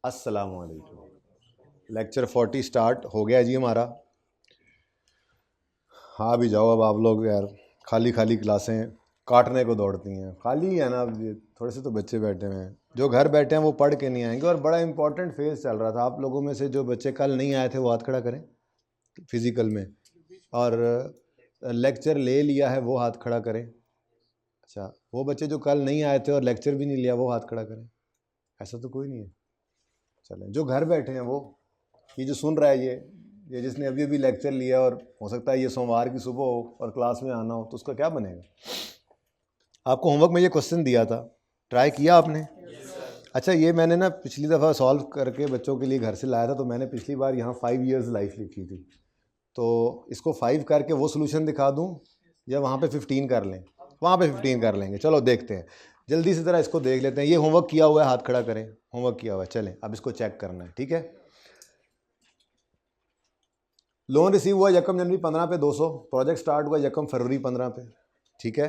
अस्सलाम वालेकुम। Lecture 40 start हो गया जी हमारा। हाँ भी जाओ अब आप लोग यार, खाली खाली क्लासें काटने को दौड़ती हैं। खाली है ना, अब ये थोड़े से तो बच्चे बैठे हुए हैं, जो घर बैठे हैं वो पढ़ के नहीं आएंगे। और बड़ा इंपॉर्टेंट फेज चल रहा था। आप लोगों में से जो बच्चे कल नहीं आए थे वो हाथ खड़ा करें फिजिकल में, और लेक्चर ले लिया है वो हाथ खड़ा करें। अच्छा, वो बच्चे जो कल नहीं आए थे और लेक्चर भी नहीं लिया वो हाथ खड़ा करें। ऐसा तो कोई नहीं है। चलें, जो घर बैठे हैं वो, ये जो सुन रहा है ये जिसने अभी अभी लेक्चर लिया और हो सकता है ये सोमवार की सुबह हो और क्लास में आना हो, तो उसका क्या बनेगा? आपको होमवर्क में ये क्वेश्चन दिया था, ट्राई किया आपने? अच्छा, ये मैंने ना पिछली दफ़ा सॉल्व करके बच्चों के लिए घर से लाया था, तो मैंने पिछली बार यहाँ 5 years लाइफ लिखी थी। तो इसको 5 करके वो सोल्यूशन दिखा दूँ या वहाँ पे 15 कर लें? वहाँ पे 15 कर लेंगे। चलो देखते हैं, जल्दी से ज़रा इसको देख लेते हैं। ये होमवर्क किया हुआ है, हाथ खड़ा करें। होमवर्क किया हुआ है, चलें अब इसको चेक करना है, ठीक है। लोन रिसीव हुआ 1 जनवरी 15 पे 200, प्रोजेक्ट स्टार्ट हुआ 1 फरवरी 15 पे, ठीक है।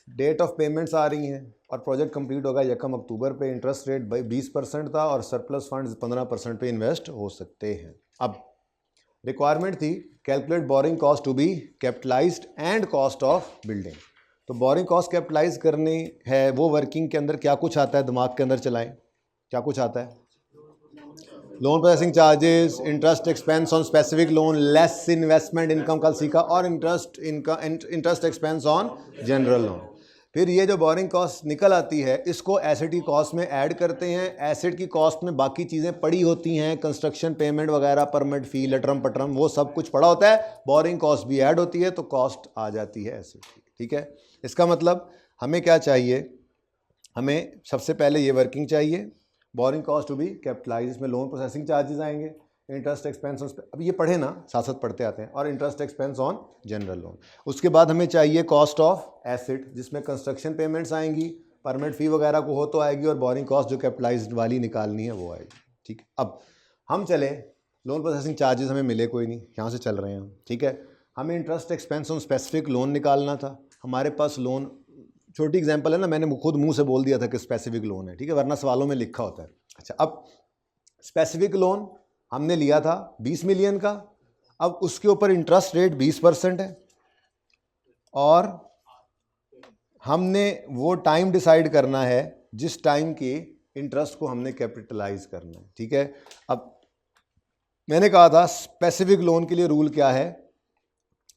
डेट ऑफ पेमेंट्स आ रही हैं और प्रोजेक्ट कंप्लीट होगा 1 अक्टूबर पे। इंटरेस्ट रेट 20% था और सरप्लस फंड्स 15% पे इन्वेस्ट हो सकते हैं। अब रिक्वायरमेंट थी calculate borrowing cost to be capitalized and cost of building. तो बोरिंग कॉस्ट कैपिटलाइज करनी है, वो वर्किंग के अंदर क्या कुछ आता है, दिमाग के अंदर चलाएं। क्या कुछ आता है? Loan processing charges, interest expense on specific loan, less investment income कल सीखा, और interest expense on general loan. फिर ये जो बोरिंग कॉस्ट निकल आती है, इसको एसेट की कॉस्ट में ऐड करते हैं। एसेट की कॉस्ट में बाकी चीज़ें पड़ी होती हैं, कंस्ट्रक्शन पेमेंट वगैरह, परमिट फी, लटरम पटरम, वो सब कुछ पड़ा होता है। बोरिंग कॉस्ट भी ऐड होती है तो कॉस्ट आ जाती है एसेट की, ठीक है। इसका मतलब हमें क्या चाहिए? हमें सबसे पहले ये वर्किंग चाहिए, borrowing cost to be capitalize में लोन प्रोसेसिंग चार्जेस आएंगे, इंटरेस्ट एक्सपेंस ऑन, अब ये पढ़े ना, साथ साथ पढ़ते आते हैं, और interest expense on general loan. उसके बाद हमें चाहिए कॉस्ट ऑफ एसेट, जिसमें कंस्ट्रक्शन पेमेंट्स आएंगी, परमिट फी वगैरह को हो तो आएगी, और बोरिंग कॉस्ट जो कैपिटलाइज्ड वाली निकालनी है वो आएगी, ठीक है। अब हम चले, लोन प्रोसेसिंग चार्जेस हमें मिले कोई नहीं, यहाँ से चल रहे हैं हम, ठीक है। हमें interest expense on specific loan निकालना था। हमारे पास लोन, छोटी एग्जांपल है ना, मैंने खुद मुंह से बोल दिया था कि स्पेसिफिक लोन है, ठीक है, वरना सवालों में लिखा होता है। अच्छा, अब स्पेसिफिक लोन हमने लिया था 20 मिलियन का। अब उसके ऊपर इंटरेस्ट रेट 20% है, और हमने वो टाइम डिसाइड करना है जिस टाइम के इंटरेस्ट को हमने कैपिटलाइज करना है, ठीक है। अब मैंने कहा था स्पेसिफिक लोन के लिए रूल क्या है?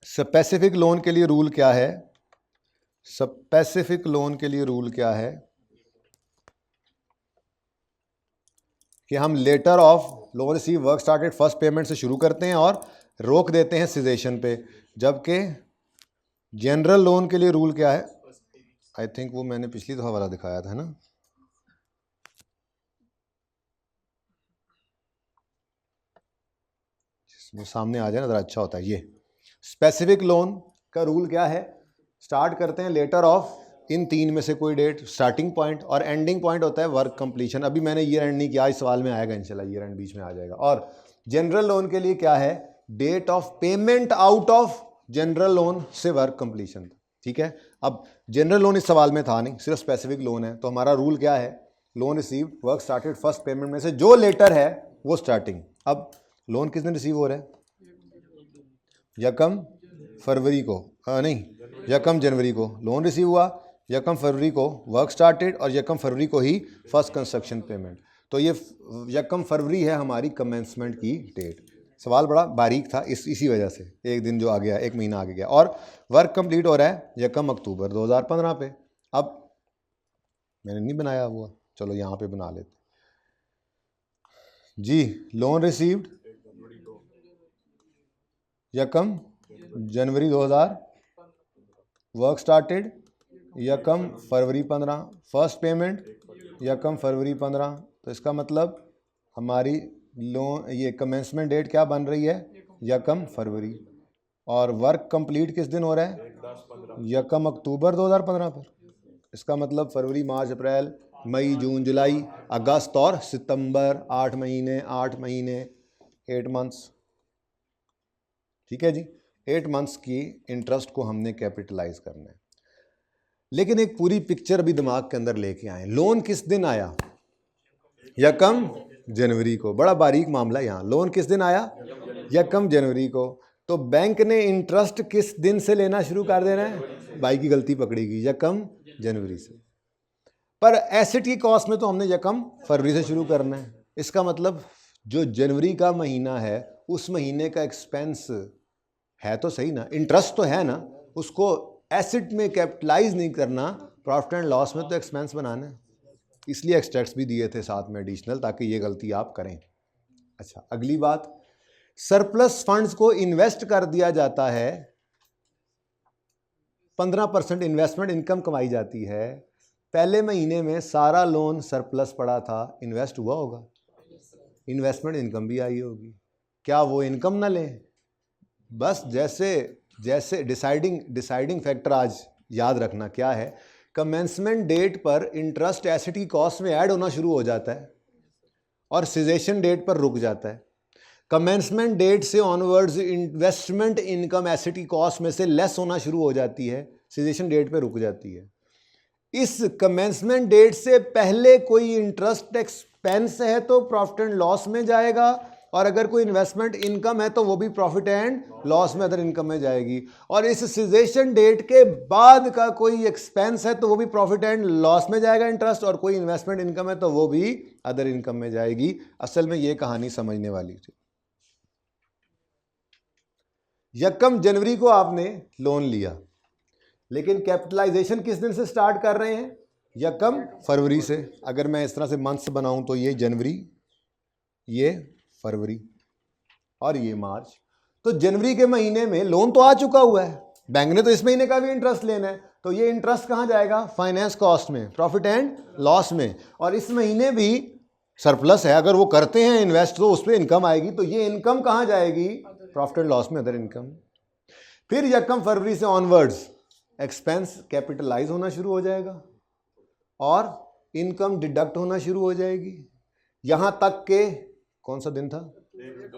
स्पेसिफिक लोन के लिए रूल क्या है? स्पेसिफिक लोन के लिए रूल क्या है कि हम letter of loan receive work started first payment से शुरू करते हैं और रोक देते हैं सिजेशन पे। जबकि जनरल लोन के लिए रूल क्या है? आई थिंक वो मैंने पिछली दफा वाला दिखाया था, है ना। वो सामने आ जाए ना, ज़रा अच्छा होता है। ये स्पेसिफिक लोन का रूल क्या है? स्टार्ट करते हैं लेटर ऑफ इन 3 में से कोई डेट, स्टार्टिंग पॉइंट, और एंडिंग पॉइंट होता है वर्क कंप्लीशन। अभी मैंने ईयर एंड नहीं किया, इस सवाल में आएगा इंशाल्लाह, ईयर एंड बीच में आ जाएगा। और जनरल लोन के लिए क्या है? Date of payment out of general loan से वर्क कंप्लीशन, ठीक है। अब जनरल लोन इस सवाल में था नहीं, सिर्फ स्पेसिफिक लोन है, तो हमारा रूल क्या है? Loan receive work started first payment में से जो लेटर है वो स्टार्टिंग। अब लोन किस दिन रिसीव हो रहा है? 1 फरवरी को, नहीं, 1 जनवरी को लोन रिसीव हुआ, 1 फरवरी को वर्क स्टार्टेड, और 1 फरवरी को ही फर्स्ट कंस्ट्रक्शन पेमेंट। तो ये 1 फरवरी है हमारी कमेंसमेंट की डेट। सवाल बड़ा बारीक था, इसी वजह से एक दिन जो आ गया, 1 महीना आगे गया। और वर्क कंप्लीट हो रहा है 1 अक्टूबर 2015 पे। अब मैंने नहीं बनाया हुआ, चलो यहाँ पे बना लेते जी। लोन रिसीव्ड 1 जनवरी 2000, वर्क स्टार्टेड 1 फरवरी 15, फर्स्ट पेमेंट 1 फरवरी 15। तो इसका मतलब हमारी लोन, ये कमेंसमेंट डेट क्या बन रही है? 1 फरवरी। और वर्क कंप्लीट किस दिन हो रहा है? 1 अक्टूबर 2015 पर। इसका मतलब फरवरी, मार्च, अप्रैल, मई, जून, जुलाई, अगस्त और सितंबर, 8 महीने, 8 महीने, 8 मंथ्स, ठीक है जी। 8 मंथ्स की इंटरेस्ट को हमने कैपिटलाइज करना है। लेकिन एक पूरी पिक्चर अभी दिमाग के अंदर लेके आए। लोन किस दिन आया? 1 जनवरी को। बड़ा बारीक मामला है यहाँ। लोन किस दिन आया? यकम जनवरी को। तो बैंक ने इंटरेस्ट किस दिन से लेना शुरू कर देना है? भाई की गलती पकड़ी गई, यकम जनवरी से। पर एसेट की कॉस्ट में तो हमने यकम फरवरी से शुरू करना है। इसका मतलब जो जनवरी का महीना है उस महीने का एक्सपेंस है तो सही ना, इंटरेस्ट तो है ना, उसको एसेट में कैपिटलाइज नहीं करना, प्रॉफिट एंड लॉस में तो एक्सपेंस बनाना है। इसलिए एक्सट्रैक्ट्स भी दिए थे साथ में एडिशनल, ताकि ये गलती आप करें। अच्छा, अगली बात, सरप्लस फंड्स को इन्वेस्ट कर दिया जाता है। 15% इन्वेस्टमेंट इनकम कमाई जाती है। पहले महीने में सारा लोन सरप्लस पड़ा था, इन्वेस्ट हुआ होगा, इन्वेस्टमेंट इनकम भी आई होगी। क्या वो इनकम ना लें? बस जैसे जैसे डिसाइडिंग फैक्टर आज याद रखना क्या है, कमेंसमेंट डेट पर इंटरेस्ट एसेट की कॉस्ट में ऐड होना शुरू हो जाता है और सिजेशन डेट पर रुक जाता है। कमेंसमेंट डेट से ऑनवर्ड्स इन्वेस्टमेंट इनकम एसेट की कॉस्ट में से लेस होना शुरू हो जाती है, सिजेशन डेट पर रुक जाती है। इस कमेंसमेंट डेट से पहले कोई इंटरेस्ट एक्सपेंस है तो प्रॉफिट एंड लॉस में जाएगा, और अगर कोई इन्वेस्टमेंट इनकम है तो वो भी प्रॉफिट एंड लॉस में अदर इनकम में जाएगी। और इस सिजेशन डेट के बाद का कोई एक्सपेंस है तो वो भी प्रॉफिट एंड लॉस में जाएगा इंटरेस्ट, और कोई इन्वेस्टमेंट इनकम है तो वो भी अदर इनकम में जाएगी। असल में ये कहानी समझने वाली थी। यकम जनवरी को आपने लोन लिया, लेकिन कैपिटलाइजेशन किस दिन से स्टार्ट कर रहे हैं? यकम फरवरी से। अगर मैं इस तरह से मंथ्स बनाऊं तो ये जनवरी, ये फरवरी और ये मार्च। तो जनवरी के महीने में लोन तो आ चुका हुआ है, बैंक ने तो इस महीने का भी इंटरेस्ट लेना है, तो ये इंटरेस्ट कहाँ जाएगा? फाइनेंस कॉस्ट में, प्रॉफिट एंड लॉस में। और इस महीने भी सरप्लस है, अगर वो करते हैं इन्वेस्ट तो उस पर इनकम आएगी, तो ये इनकम कहाँ जाएगी? प्रॉफिट एंड लॉस में, अदर इनकम। फिर यकम फरवरी से ऑनवर्ड्स एक्सपेंस कैपिटलाइज होना शुरू हो जाएगा और इनकम डिडक्ट होना शुरू हो जाएगी। यहां तक के कौन सा दिन था?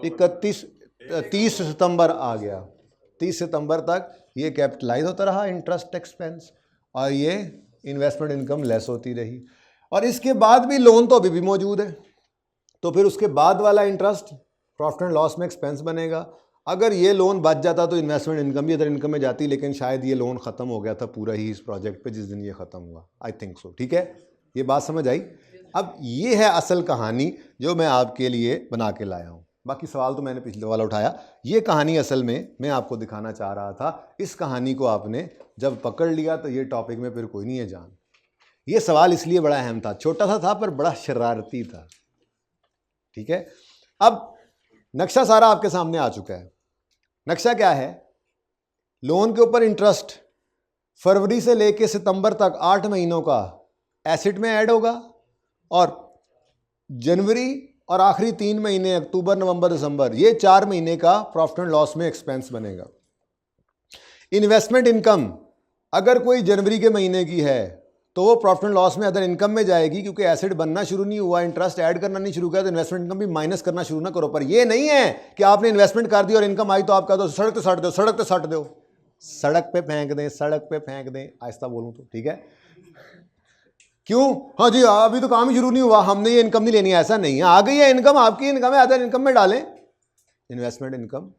30 सितंबर आ गया। 30 सितंबर तक ये कैपिटलाइज होता रहा इंटरेस्ट एक्सपेंस, और ये इन्वेस्टमेंट इनकम लेस होती रही। और इसके बाद भी लोन तो अभी भी मौजूद है, तो फिर उसके बाद वाला इंटरेस्ट प्रॉफिट एंड लॉस में एक्सपेंस बनेगा। अगर ये लोन बच जाता तो इन्वेस्टमेंट इनकम भी अदर इनकम में जाती, लेकिन शायद ये लोन ख़त्म हो गया था पूरा ही इस प्रोजेक्ट पे जिस दिन ये ख़त्म हुआ। I think so. ठीक है, ये बात समझ आई? अब ये है असल कहानी जो मैं आपके लिए बना के लाया हूँ। बाकी सवाल तो मैंने पिछले वाला उठाया। ये कहानी असल में मैं आपको दिखाना चाह रहा था। इस कहानी को आपने जब पकड़ लिया तो ये टॉपिक में फिर कोई नहीं है जान। ये सवाल इसलिए बड़ा अहम था, छोटा सा था पर बड़ा शरारती था। ठीक है, अब नक्शा सारा आपके सामने आ चुका है। नक्शा क्या है? लोन के ऊपर इंटरेस्ट फरवरी से लेके सितंबर तक 8 महीनों का एसेट में ऐड होगा, और जनवरी और आखिरी 3 महीने अक्टूबर नवंबर दिसंबर, ये 4 महीने का प्रॉफिट एंड लॉस में एक्सपेंस बनेगा। इन्वेस्टमेंट इनकम अगर कोई जनवरी के महीने की है तो वो प्रॉफिट एंड लॉस में अदर इनकम में जाएगी, क्योंकि एसेट बनना शुरू नहीं हुआ, इंटरेस्ट ऐड करना नहीं शुरू किया, तो इन्वेस्टमेंट इनकम भी माइनस करना शुरू ना करो। पर ये नहीं है कि आपने इन्वेस्टमेंट कर दी और इनकम आई तो आप कह दो सड़क पे सट दो, सड़क पे सट दो, सड़क पे फेंक दें, सड़क पे फेंक दें। आहिस्ता बोलूं तो ठीक है? क्यों? हाँ जी, अभी तो काम ही शुरू नहीं हुआ, हमने ये इनकम नहीं लेनी है, ऐसा नहीं है। आ गई है इनकम, आपकी इनकम है, अदर इनकम में डालें। इन्वेस्टमेंट इनकम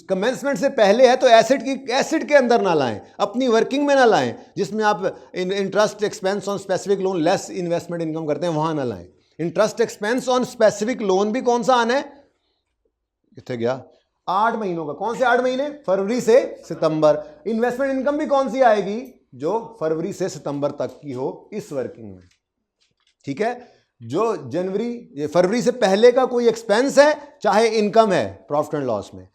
कमेंसमेंट से पहले है तो एसेट के अंदर ना लाएं, अपनी वर्किंग में ना लाएं, जिसमें आप interest expense on specific loan less investment income करते हैं, वहां ना लाएं। Interest expense on specific loan भी कौन सा आना है? कितने गया? 8 महीनों का। कौन से 8 महीने? फरवरी से सितंबर। इन्वेस्टमेंट इनकम भी कौन सी आएगी? जो फरवरी से सितंबर तक की हो इस वर्किंग में। ठीक है, जो फरवरी से पहले का कोई एक्सपेंस है, चाहे इनकम है प्रॉफिट एंड लॉस में,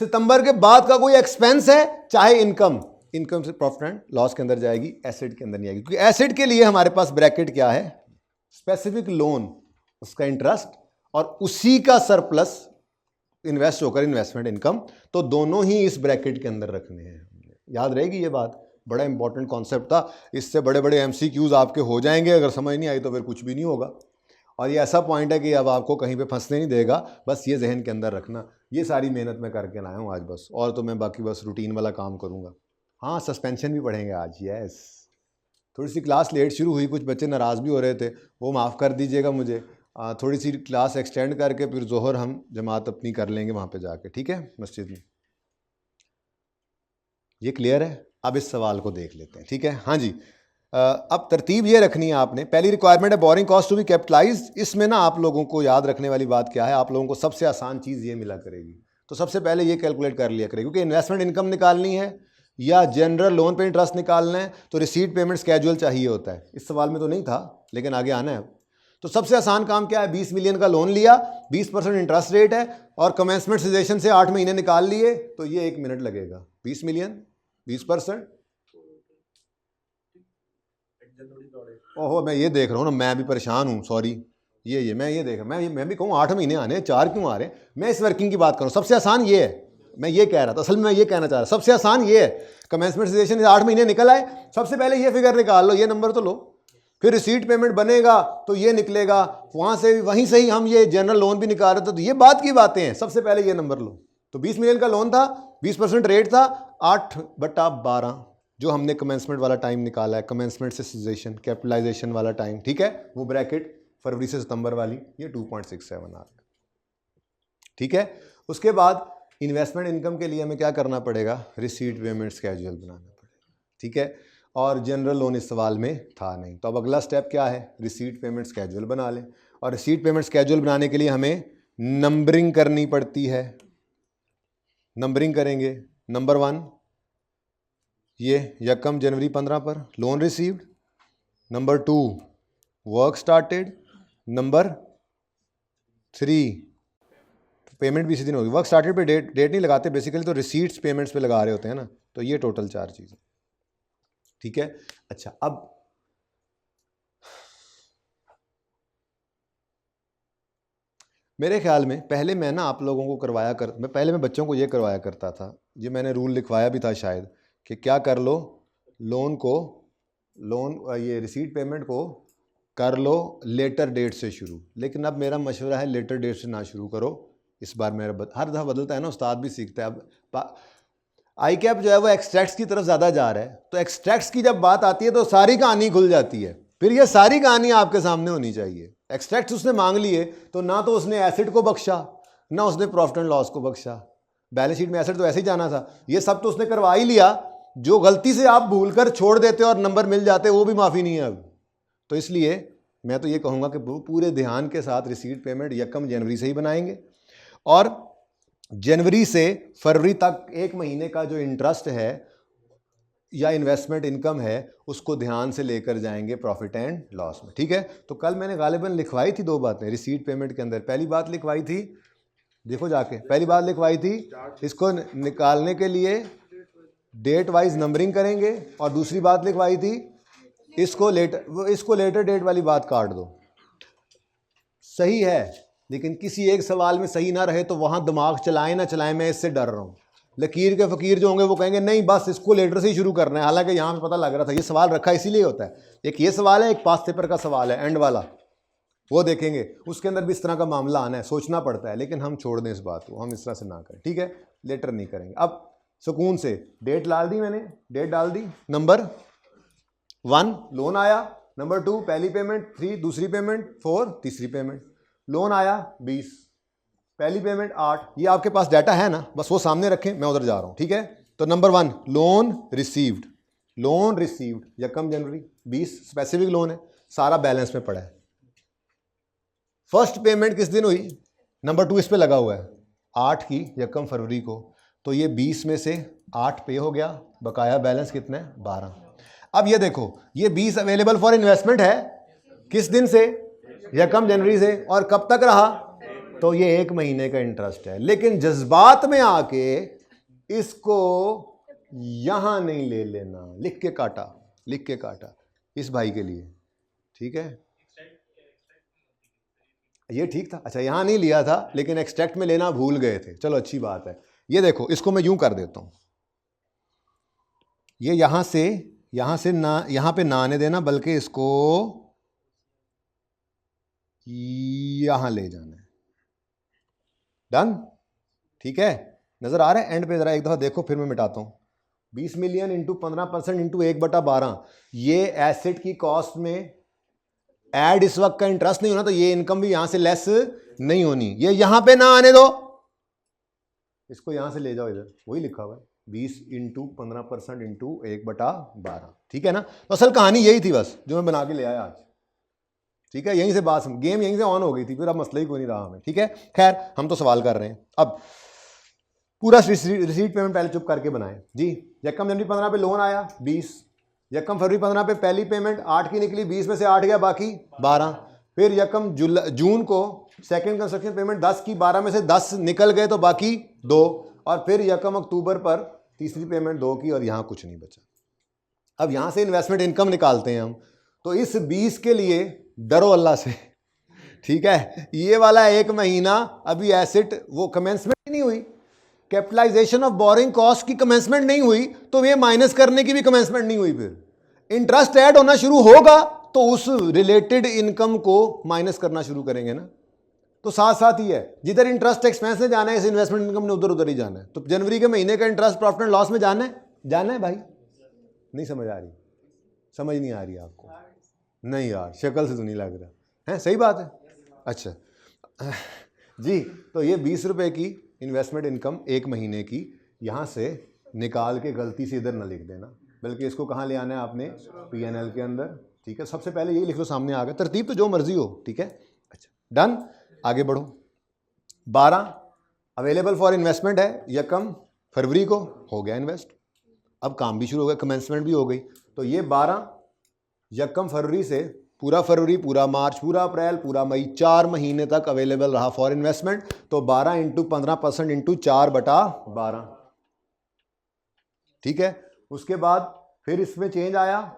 सितंबर के बाद का कोई एक्सपेंस है चाहे इनकम से प्रॉफिट एंड लॉस के अंदर जाएगी, एसेट के अंदर नहीं आएगी। क्योंकि एसेट के लिए हमारे पास ब्रैकेट क्या है? स्पेसिफिक लोन, उसका इंटरेस्ट और उसी का सरप्लस इन्वेस्ट होकर इन्वेस्टमेंट इनकम, तो दोनों ही इस ब्रैकेट के अंदर रखने हैं। याद रहेगी ये बात, बड़ा इंपॉर्टेंट कॉन्सेप्ट था। इससे बड़े बड़े MCQs आपके हो जाएंगे, अगर समझ नहीं आई तो फिर कुछ भी नहीं होगा। और ये ऐसा पॉइंट है कि अब आपको कहीं पे फंसने नहीं देगा, बस ये जहन के अंदर रखना। ये सारी मेहनत मैं करके लाया हूँ आज बस, और तो मैं बाकी बस रूटीन वाला काम करूँगा। हाँ, सस्पेंशन भी पढ़ेंगे आज। यस, थोड़ी सी क्लास लेट शुरू हुई, कुछ बच्चे नाराज़ भी हो रहे थे, वो माफ़ कर दीजिएगा मुझे। थोड़ी सी क्लास एक्सटेंड करके फिर जोहर हम जमात अपनी कर लेंगे वहाँ पे जाके, ठीक है, मस्जिद में। ये क्लियर है? अब इस सवाल को देख लेते हैं, ठीक है। हाँ जी, अब तरतीब ये रखनी है आपने। पहली रिक्वायरमेंट है borrowing cost to be capitalize. इसमें ना आप लोगों को याद रखने वाली बात क्या है, आप लोगों को सबसे आसान चीज़ ये मिला करेगी। तो सबसे पहले ये कैलकुलेट कर लिया करेगी, क्योंकि इन्वेस्टमेंट इनकम निकालनी है या जनरल लोन पे इंटरेस्ट निकालना है तो रिसीट पेमेंट स्केड्यूल चाहिए होता है। इस सवाल में तो नहीं था, लेकिन आगे आना है। तो सबसे आसान काम क्या है, 20 मिलियन का लोन लिया, 20% इंटरेस्ट रेट है और कमेंसमेंट सिचुएशन से 8 महीने निकाल लिए, तो ये 1 मिनट लगेगा। 20 मिलियन 20%, ओहो मैं ये देख रहा हूँ ना, मैं भी परेशान हूँ, सॉरी। मैं ये देख रहा हूँ, मैं भी कहूँ 8 महीने आने, 4 क्यों आ रहे हैं। मैं इस वर्किंग की बात करूँ, सबसे आसान ये है। मैं ये कह रहा था, असल में मैं ये कहना चाह रहा, सबसे आसान ये है। कमेंसमेंट सिचुएशन 8 महीने निकल आए, सबसे पहले ये फिगर निकाल लो, ये नंबर तो लो, फिर रिसीट पेमेंट बनेगा तो ये निकलेगा, वहाँ से वहीं से ही हम ये जनरल लोन भी निकाल रहे थे। तो ये बात की बातें हैं, सबसे पहले ये नंबर लो। तो 20 मिलियन का लोन था, 20% रेट था, 8/12 जो हमने कमेंसमेंट वाला टाइम निकाला है, कमेंसमेंट से सिचुएशन कैपिटलाइजेशन वाला टाइम, ठीक है, वो ब्रैकेट फरवरी से सितंबर वाली, ये 2.67 आ रहा है, ठीक है। उसके बाद इन्वेस्टमेंट इनकम के लिए हमें क्या करना पड़ेगा, रिसीट पेमेंट स्केड्यूल बनाना पड़ेगा, ठीक है। और जनरल लोन इस सवाल में था नहीं, तो अब अगला स्टेप क्या है, रिसीट पेमेंट स्केड्यूल बना लें। और रिसीट पेमेंट स्केड्यूल बनाने के लिए हमें नंबरिंग करनी पड़ती है। नंबरिंग करेंगे, नंबर 1 ये यकम जनवरी 15 पर loan received, number 2 work started, number 3 payment भी इसी दिन होगी। वर्क स्टार्टेड पे डेट नहीं लगाते बेसिकली, तो रिसीट्स पेमेंट्स पे लगा रहे होते हैं ना। तो ये टोटल 4 चीज़ें, ठीक है। अच्छा, अब मेरे ख्याल में पहले मैं ना आप लोगों को पहले मैं बच्चों को ये करवाया करता था, ये मैंने रूल लिखवाया भी था शायद, कि क्या कर लो, ये रिसीट पेमेंट को कर लो लेटर डेट से शुरू। लेकिन अब मेरा मशवरा है लेटर डेट से ना शुरू करो। इस बार मेरा हर दफ़ा बदलता है ना, उस्ताद भी सीखता है। अब आई कैप जो है वो एक्सट्रैक्ट्स की तरफ ज़्यादा जा रहा है, तो एक्सट्रैक्ट्स की जब बात आती है तो सारी कहानी खुल जाती है। फिर ये सारी कहानी आपके सामने होनी चाहिए। एक्सट्रैक्ट्स उसने मांग लिए तो ना तो उसने एसेट को बख्शा, ना उसने प्रॉफिट एंड लॉस को बख्शा। बैलेंस शीट में एसेट तो ऐसे ही जाना था, ये सब तो उसने करवा ही लिया। जो गलती से आप भूल कर छोड़ देते और नंबर मिल जाते, वो भी माफ़ी नहीं है अब। तो इसलिए मैं तो ये कहूँगा कि पूरे ध्यान के साथ रिसीट पेमेंट यकम जनवरी से ही बनाएंगे, और जनवरी से फरवरी तक 1 महीने का जो इंटरेस्ट है या इन्वेस्टमेंट इनकम है उसको ध्यान से लेकर जाएंगे प्रॉफिट एंड लॉस में, ठीक है। तो कल मैंने गालिबन लिखवाई थी 2 बातें रिसीट पेमेंट के अंदर। पहली बात लिखवाई थी, देखो जाके, पहली बात लिखवाई थी इसको निकालने के लिए डेट वाइज नंबरिंग करेंगे, और दूसरी बात लिखवाई थी इसको लेटर डेट वाली बात काट दो। सही है, लेकिन किसी एक सवाल में सही ना रहे तो वहाँ दिमाग चलाएं ना चलाएं, मैं इससे डर रहा हूँ। लकीर के फ़कीर जो होंगे वो कहेंगे नहीं बस इसको लेटर से ही शुरू करना है, हालांकि यहाँ पे पता लग रहा था ये सवाल रखा इसीलिए होता है। एक ये सवाल है, एक पास पेपर का सवाल है एंड वाला, वो देखेंगे, उसके अंदर भी इस तरह का मामला आना है, सोचना पड़ता है। लेकिन हम छोड़ दें इस बात को, हम इस तरह से ना करें, ठीक है, लेटर नहीं करेंगे। अब सुकून से डेट डाल दी मैंने, डेट डाल दी, नंबर 1 लोन आया, नंबर 2 पहली पेमेंट, 3 दूसरी पेमेंट, 4 तीसरी पेमेंट। लोन आया 20, पहली पेमेंट 8। ये आपके पास डाटा है ना, बस वो सामने रखें, मैं उधर जा रहा हूँ, ठीक है। तो नंबर 1 लोन रिसीव्ड यकम जनवरी 20 स्पेसिफिक लोन है, सारा बैलेंस में पड़ा है। फर्स्ट पेमेंट किस दिन हुई, नंबर 2 इस पे लगा हुआ है, 8 की यकम फरवरी को। तो ये 20 में से 8 पे हो गया, बकाया बैलेंस कितना है 12। अब ये देखो, ये 20 अवेलेबल फॉर इन्वेस्टमेंट है किस दिन से, यकम जनवरी से, और कब तक रहा, तो ये 1 महीने का इंटरेस्ट है। लेकिन जज्बात में आके इसको यहां नहीं ले लेना, लिख के काटा इस भाई के लिए, ठीक है। ये ठीक था, अच्छा यहां नहीं लिया था, लेकिन एक्सट्रैक्ट में लेना भूल गए थे, चलो अच्छी बात है। ये देखो, इसको मैं यूं कर देता हूं, ये यहां से ना, यहां पे ना आने देना, बल्कि इसको यहां ले जाना है। डन, ठीक है, नजर आ रहा है। एंड पे जरा एक दफा देखो, फिर मैं मिटाता हूं। 20 मिलियन इंटू 15% इंटू 1/12, ये एसेट की कॉस्ट में ऐड इस वक्त का इंटरेस्ट नहीं होना तो ये इनकम भी यहां से लेस नहीं होनी, ये यहां पे ना आने दो, इसको यहां से ले जाओ इधर, वही लिखा हुआ है 20 इंटू 15% इंटू 1/12। ठीक है ना। तो असल कहानी यही थी बस जो मैं बना के ले आया आज। ठीक है, यहीं से बात, गेम यहीं से ऑन हो गई थी, फिर अब मसला ही कोई नहीं रहा हमें। ठीक है, खैर हम तो सवाल कर रहे हैं। अब पूरा रिसीट पेमेंट पहले चुप करके बनाए जी। यकम जनवरी 15 पे लोन आया 20, यकम फरवरी 15 पे पहली पेमेंट 8 की निकली, 20 में से 8 गया, बाकी 12। फिर यकम जून को सेकंड कंस्ट्रक्शन पेमेंट 10 की, 12 में से 10 निकल गए तो बाकी 2, और फिर यकम अक्टूबर पर तीसरी पेमेंट 2 की, और यहां कुछ नहीं बचा। अब यहां से इन्वेस्टमेंट इनकम निकालते हैं हम, तो इस 20 के लिए डरो अल्लाह से। ठीक है, ये वाला एक महीना अभी एसेट वो कमेंसमेंट ही नहीं हुई, कैपिटलाइजेशन ऑफ बोरिंग कॉस्ट की कमेंसमेंट नहीं हुई, तो ये माइनस करने की भी कमेंसमेंट नहीं हुई। फिर इंटरेस्ट ऐड होना शुरू होगा तो उस रिलेटेड इनकम को माइनस करना शुरू करेंगे ना। तो साथ साथ ही है, जिधर इंटरेस्ट एक्सपेंस ने जाना है इस इन्वेस्टमेंट इनकम ने उधर उधर ही जाना है। तो जनवरी के महीने का इंटरेस्ट प्रॉफिट एंड लॉस में जाना है भाई। नहीं समझ आ रही, समझ नहीं आ रही आपको? नहीं यार, शक्ल से तो नहीं लग रहा है, सही बात है। अच्छा जी, तो ये 20 रुपए की इन्वेस्टमेंट इनकम एक महीने की यहाँ से निकाल के गलती से इधर ना लिख देना, बल्कि इसको कहाँ ले आना है आपने, P&L के अंदर। ठीक है, सबसे पहले यही लिख लो, सामने आ गया, तरतीब तो जो मर्जी हो। ठीक है, अच्छा डन, आगे बढ़ो। 12 अवेलेबल फॉर इन्वेस्टमेंट है, यकम फरवरी को हो गया इन्वेस्ट, अब काम भी शुरू हो गया, कमेंसमेंट भी हो गई। तो ये 12 यकम फरवरी से पूरा फरवरी, पूरा मार्च, पूरा अप्रैल, पूरा मई, 4 महीने तक अवेलेबल रहा फॉर इन्वेस्टमेंट। तो 12 इंटू 15% इंटू 4/12। ठीक है, उसके बाद फिर इसमें चेंज आया,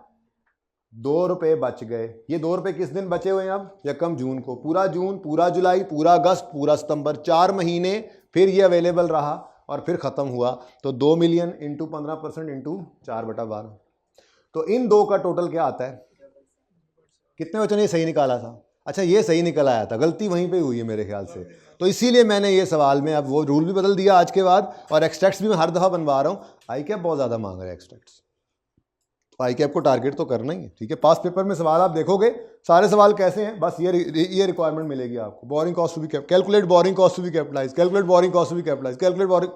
2 रुपये बच गए। ये 2 रुपये किस दिन बचे हुए हैं अब, यकम जून को, पूरा जून, पूरा जुलाई, पूरा अगस्त, पूरा सितंबर, 4 महीने फिर ये अवेलेबल रहा और फिर ख़त्म हुआ। तो 2 मिलियन इंटू 15% इंटू 4/12। तो इन दो का टोटल क्या आता है, कितने बच्चों ने सही निकाला था? अच्छा, ये सही निकल आया था, गलती वहीं पे हुई है मेरे ख्याल से। तो इसीलिए मैंने ये सवाल में अब वो रूल भी बदल दिया आज के बाद, और एक्सट्रैक्ट्स भी मैं हर दफ़ा बनवा रहा हूँ। आई कैप बहुत ज़्यादा मांग रहा है एक्सट्रैक्ट्स, तो आई कैप को टारगेट तो करना ही है। ठीक है, पास पेपर में सवाल आप देखोगे, सारे सवाल कैसे हैं, बस ये रिक्वायरमेंट मिलेगी आपको। Borrowing cost to be calculate, borrowing cost to be capitalize, calculate borrowing cost to be capitalize, calculate borrowing.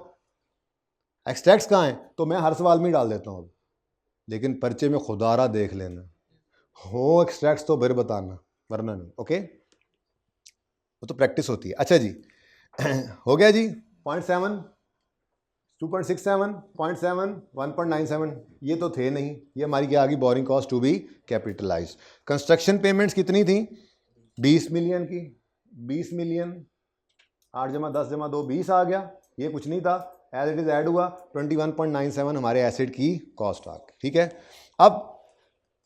Extracts कहाँ हैं, तो मैं हर सवाल में ही डाल देता हूँ, लेकिन पर्चे में खुदारा देख लेना हो एक्सट्रैक्ट्स तो फिर बताना, वरना नहीं। ओके, वो तो प्रैक्टिस होती है। अच्छा जी हो गया जी। 0.7, 2.67, 0.7, 1.97 ये तो थे नहीं, ये हमारी क्या आ गई, borrowing cost to be capitalize. Construction payments कितनी थी, 20 मिलियन की, 20 मिलियन 8 जमा 10 जमा 2 20 आ गया, ये कुछ नहीं था, एज इट इज ऐड हुआ, 21.97 हमारे एसेट की कॉस्ट आ गई। ठीक है, अब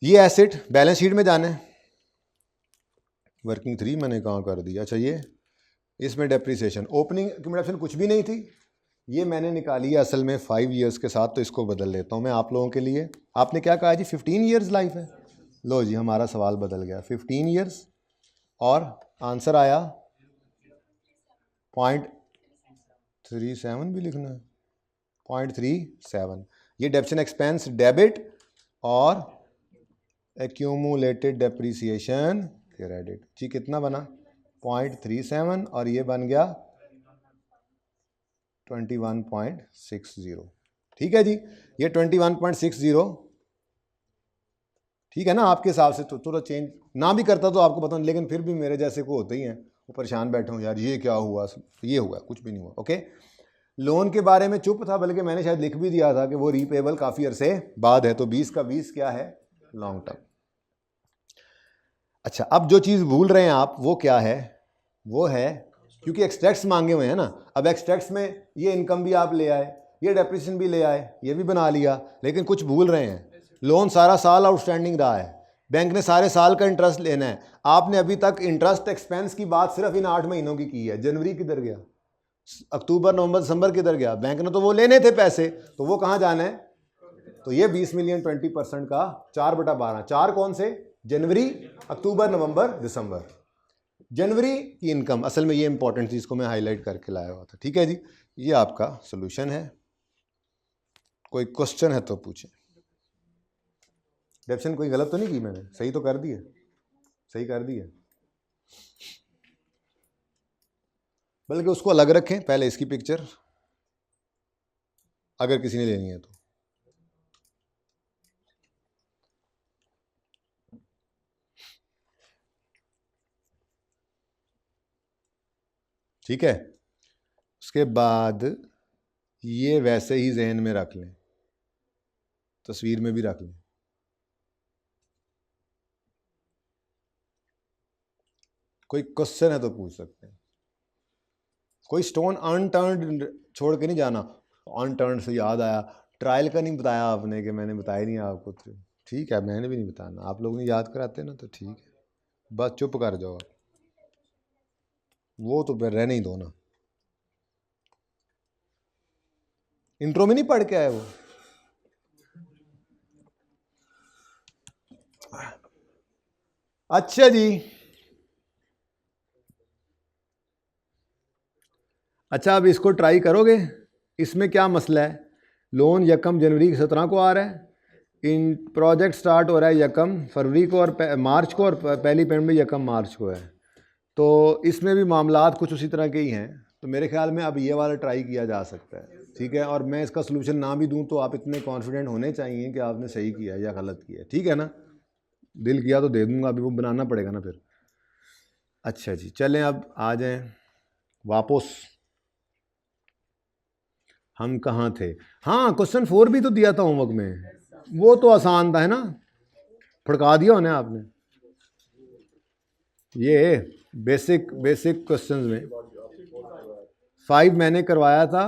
ये एसेट बैलेंस शीट में जाना है, वर्किंग 3 मैंने कहाँ कर दिया, अच्छा ये इसमें डेप्रिसिएशन, ओपनिंग एक्यूमुलेशन कुछ भी नहीं थी, ये मैंने निकाली है असल में 5 ईयर्स के साथ, तो इसको बदल लेता हूँ मैं आप लोगों के लिए। आपने क्या कहा जी, 15 ईयर्स लाइफ है, लो जी हमारा सवाल बदल गया, 15 ईयर्स, और आंसर आया 0.37 भी लिखना है, 0.37। ये डेप्शन एक्सपेंस डेबिट और एक्यूमुलेटेड डेप्रिसिएशन क्रेडिट जी, कितना बना 0.37, और ये बन गया 21.60। ठीक है जी, ये 21.60, ठीक है ना आपके हिसाब से, तो थोड़ा चेंज ना भी करता तो आपको पता नहीं, लेकिन फिर भी मेरे जैसे को होते ही हैं, वो परेशान बैठे हूँ यार ये क्या हुआ, ये हुआ, कुछ भी नहीं हुआ। ओके, लोन के बारे में चुप था, बल्कि मैंने शायद लिख भी दिया था कि वो रीपेबल काफ़ी अरसे बाद है, तो 20 का 20 क्या है, लॉन्ग टर्म। अच्छा, अब जो चीज़ भूल रहे हैं आप वो क्या है, वो है क्योंकि एक्सट्रैक्ट्स मांगे हुए हैं ना, अब एक्सट्रैक्ट्स में ये इनकम भी आप ले आए, ये डेप्रिसिएशन भी ले आए, ये भी बना लिया, लेकिन कुछ भूल रहे हैं, लोन सारा साल आउटस्टैंडिंग रहा है, बैंक ने सारे साल का इंटरेस्ट लेना है, आपने अभी तक इंटरेस्ट एक्सपेंस की बात सिर्फ इन 8 महीनों की है, जनवरी किधर गया, अक्टूबर नवंबर दिसंबर किधर गया, बैंक ने तो वो लेने थे पैसे, तो वो कहाँ जाना है, तो ये 20 मिलियन 20% का 4/12, 4 कौन से, जनवरी अक्टूबर नवंबर दिसंबर, जनवरी की इनकम, असल में ये इंपॉर्टेंट चीज़ को मैं हाईलाइट करके लाया हुआ था। ठीक है जी, ये आपका सोल्यूशन है, कोई क्वेश्चन है तो पूछें। डेप्शन कोई गलत तो नहीं की मैंने, सही तो कर दी है, सही कर दिया, बल्कि उसको अलग रखें पहले, इसकी पिक्चर अगर किसी ने लेनी है तो। ठीक है, उसके बाद ये वैसे ही जहन में रख लें, तस्वीर में भी रख लें। कोई क्वेश्चन है तो पूछ सकते हैं। कोई स्टोन अनटर्न्ड छोड़ के नहीं जाना। अनटर्न्ड से याद आया, ट्रायल का नहीं बताया आपने, कि मैंने बताया नहीं आपको। तो ठीक है, मैंने भी नहीं बताना, आप लोग नहीं याद कराते ना, तो ठीक है, बस चुप कर जाओ आप। वो तो फिर रहने ही दो ना। इंट्रो में नहीं पढ़ के आए वो। अच्छा जी, अच्छा अब इसको ट्राई करोगे। इसमें क्या मसला है, लोन 1 जनवरी 17 को आ रहा है, इन प्रोजेक्ट स्टार्ट हो रहा है 1 फरवरी को और मार्च को, और पहली पेमेंट भी 1 मार्च को है। तो इसमें भी मामलात कुछ उसी तरह के ही हैं। तो मेरे ख्याल में अब ये वाला ट्राई किया जा सकता है, ठीक है। और मैं इसका सलूशन ना भी दूं तो आप इतने कॉन्फिडेंट होने चाहिए कि आपने सही किया या गलत किया, ठीक है ना। दिल किया तो दे दूंगा, अभी वो बनाना पड़ेगा ना फिर। अच्छा जी, चलें अब आ जाएं वापस। हम कहाँ थे, हाँ क्वेश्चन 4 भी तो दिया था होमवर्क में, वो तो आसान था, है ना, फड़का दिया उन्हें आपने। ये बेसिक क्वेश्चंस में 5 मैंने करवाया था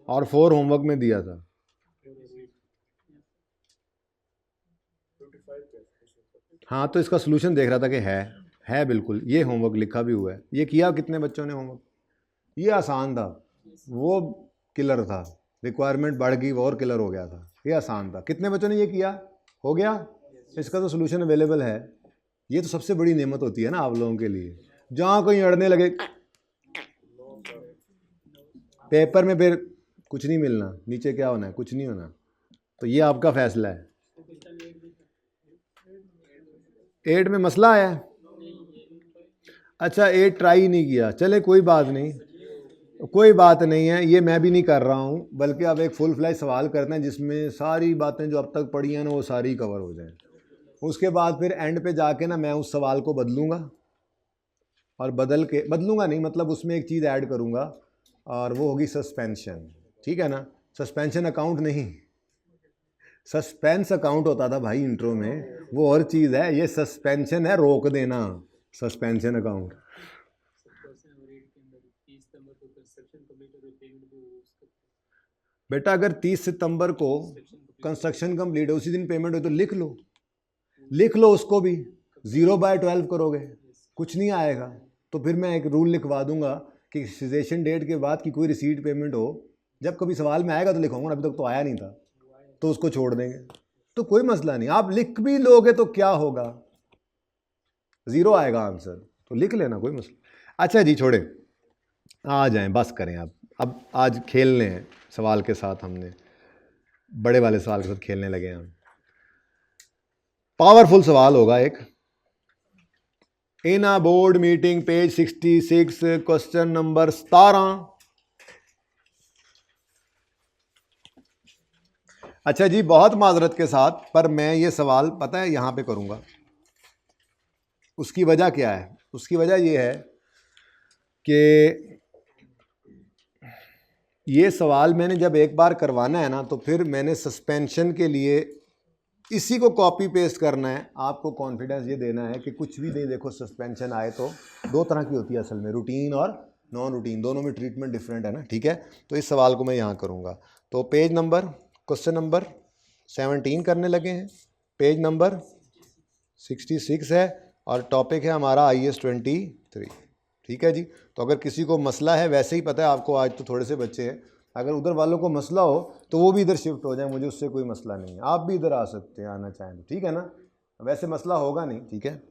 और 4 होमवर्क में दिया था। हाँ, तो इसका सलूशन देख रहा था कि है बिल्कुल, ये होमवर्क लिखा भी हुआ है। ये किया कितने बच्चों ने होमवर्क? ये आसान था, वो किलर था, रिक्वायरमेंट बढ़ गई वो और किलर हो गया था। ये आसान था, कितने बच्चों ने ये किया? हो गया। इसका तो सलूशन अवेलेबल है। ये तो सबसे बड़ी नेमत होती है ना आप लोगों के लिए। जहाँ कहीं अड़ने लगे पेपर में, फिर कुछ नहीं मिलना, नीचे क्या होना है, कुछ नहीं होना। तो ये आपका फैसला है। 8 में मसला है। अच्छा 8 ट्राई नहीं किया, चले कोई बात नहीं, कोई बात नहीं है, ये मैं भी नहीं कर रहा हूँ। बल्कि अब एक फुल फ्लैश सवाल करते हैं जिसमें सारी बातें जो अब तक पढ़ी हैं ना वो सारी कवर हो जाए। उसके बाद फिर एंड पे जाके ना मैं उस सवाल को बदलूँगा, और बदलूँगा नहीं, मतलब उसमें एक चीज़ ऐड करूँगा, और वो होगी सस्पेंशन। ठीक है ना, सस्पेंशन अकाउंट नहीं, सस्पेंस अकाउंट होता था भाई इंट्रो में, वो और चीज़ है। ये सस्पेंशन है, रोक देना, सस्पेंशन अकाउंट। बेटा अगर 30 सितंबर को कंस्ट्रक्शन कंप्लीट है, उसी दिन पेमेंट हो तो लिख लो उसको भी। 0/12 करोगे कुछ नहीं आएगा। तो फिर मैं एक रूल लिखवा दूंगा कि सिजेशन डेट के बाद की कोई रिसीट पेमेंट हो, जब कभी सवाल में आएगा तो लिखूंगा, अभी तक तो आया नहीं था, तो उसको छोड़ देंगे, तो कोई मसला नहीं। आप लिख भी लोगे तो क्या होगा, 0 आएगा आंसर, तो लिख लेना, कोई मसला। अच्छा जी छोड़े, आ जाएं, बस करें अब आज खेलने हैं सवाल के साथ, हमने बड़े वाले सवाल के साथ खेलने लगे हैं हम। पावरफुल सवाल होगा एक। In a board meeting page 66 question number 17। अच्छा जी, बहुत माजरत के साथ, पर मैं ये सवाल पता है यहाँ पे करूँगा। उसकी वजह क्या है? उसकी वजह ये है कि ये सवाल मैंने जब एक बार करवाना है ना, तो फिर मैंने सस्पेंशन के लिए इसी को कॉपी पेस्ट करना है। आपको कॉन्फिडेंस ये देना है कि कुछ भी नहीं, देखो सस्पेंशन आए तो 2 तरह की होती है असल में, रूटीन और नॉन रूटीन, दोनों में ट्रीटमेंट डिफरेंट है ना, ठीक है। तो इस सवाल को मैं यहाँ करूँगा। तो पेज नंबर, क्वेश्चन नंबर 17 करने लगे हैं, पेज नंबर 66 है, और टॉपिक है हमारा IAS 23। ठीक है जी। तो अगर किसी को मसला है, वैसे ही पता है आपको आज तो थोड़े से बच्चे हैं, अगर उधर वालों को मसला हो तो वो भी इधर शिफ्ट हो जाए, मुझे उससे कोई मसला नहीं है। आप भी इधर आ सकते हैं, आना चाहें तो, ठीक है ना, वैसे मसला होगा नहीं, ठीक है।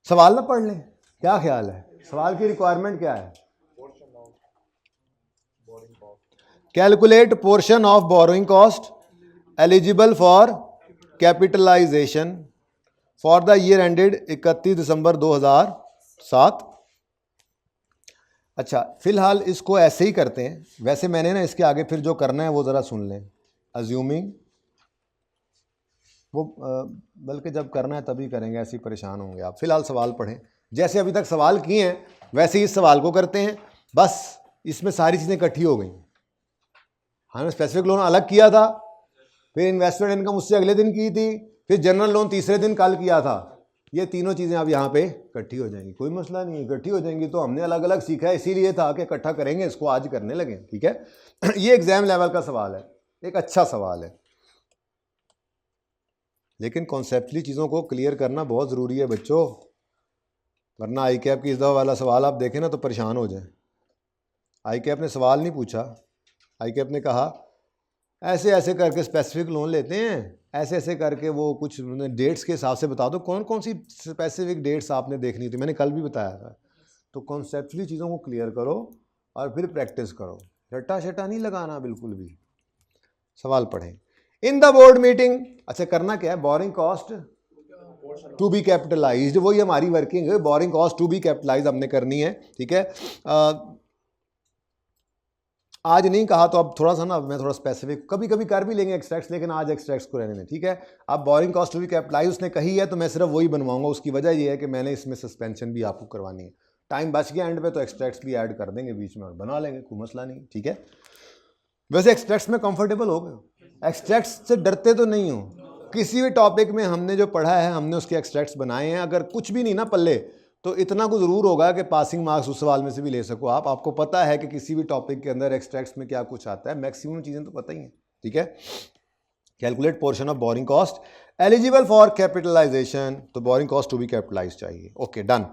सवाल ना पढ़ लें, क्या ख्याल है? सवाल की रिक्वायरमेंट क्या है? Calculate portion of borrowing cost eligible for capitalization for the year ended 31 December 2007। अच्छा, फिलहाल इसको ऐसे ही करते हैं, वैसे मैंने ना इसके आगे फिर जो करना है वो ज़रा सुन लें। अज्यूमिंग वो बल्कि जब करना है तभी करेंगे, ऐसे ही परेशान होंगे आप। फिलहाल सवाल पढ़ें, जैसे अभी तक सवाल किए हैं वैसे ही इस सवाल को करते हैं, बस इसमें सारी चीज़ें इकट्ठी हो गई। हमने स्पेसिफिक लोन अलग किया था, फिर इन्वेस्टमेंट इनकम उससे अगले दिन की थी, फिर जनरल लोन तीसरे दिन कल किया था। ये तीनों चीज़ें अब यहाँ पे इकट्ठी हो जाएंगी, कोई मसला नहीं, इकट्ठी हो जाएंगी। तो हमने अलग अलग सीखा है, इसीलिए था कि इकट्ठा करेंगे, इसको आज करने लगे, ठीक है। ये एग्जाम लेवल का सवाल है, एक अच्छा सवाल है, लेकिन कॉन्सेप्चुअली चीज़ों को क्लियर करना बहुत ज़रूरी है बच्चों, वरना आई कैप की इस दफ़ा वाला सवाल आप देखें ना तो परेशान हो जाए। आई कैप ने सवाल नहीं पूछा, आई कैप ने कहा ऐसे ऐसे करके स्पेसिफिक लोन लेते हैं, ऐसे ऐसे करके वो कुछ डेट्स के हिसाब से बता दो कौन कौन सी स्पेसिफिक डेट्स आपने देखनी थी, मैंने कल भी बताया था। तो कॉन्सेप्चुअली चीज़ों को क्लियर करो और फिर प्रैक्टिस करो, रट्टा शट्टा नहीं लगाना बिल्कुल भी। सवाल पढ़ें। इन द बोर्ड मीटिंग, अच्छा करना क्या है, borrowing cost to be capitalized, वही हमारी वर्किंग है, borrowing cost to be capitalize हमने करनी है, ठीक है। आज नहीं कहा तो अब थोड़ा सा ना मैं थोड़ा स्पेसिफिक कभी कभी कर भी लेंगे एक्सट्रैक्ट्स, लेकिन आज एक्सट्रैक्ट्स को रहने दें, ठीक है। अब borrowing cost to be capitalize उसने कही है तो मैं सिर्फ वही बनवाऊंगा, उसकी वजह ये है कि मैंने इसमें सस्पेंशन भी आपको करवानी है। टाइम बच गया एंड पे तो एक्सट्रैक्ट्स भी ऐड कर देंगे बीच में और बना लेंगे, कोई मसला नहीं, ठीक है। वैसे एक्सट्रैक्ट्स में कंफर्टेबल हो गए, एक्सट्रैक्ट्स से डरते तो नहीं हो, किसी भी टॉपिक में हमने जो पढ़ा है हमने उसके एक्सट्रैक्ट्स बनाए हैं, अगर कुछ भी नहीं ना पल्ले तो इतना कुछ ज़रूर होगा कि पासिंग मार्क्स उस सवाल में से भी ले सको आप। आपको पता है कि किसी भी टॉपिक के अंदर एक्सट्रैक्ट्स में क्या कुछ आता है, मैक्सिमम चीज़ें तो पता ही हैं, ठीक है। Calculate portion of borrowing cost eligible for capitalisation, तो borrowing cost to be capitalise चाहिए, okay done.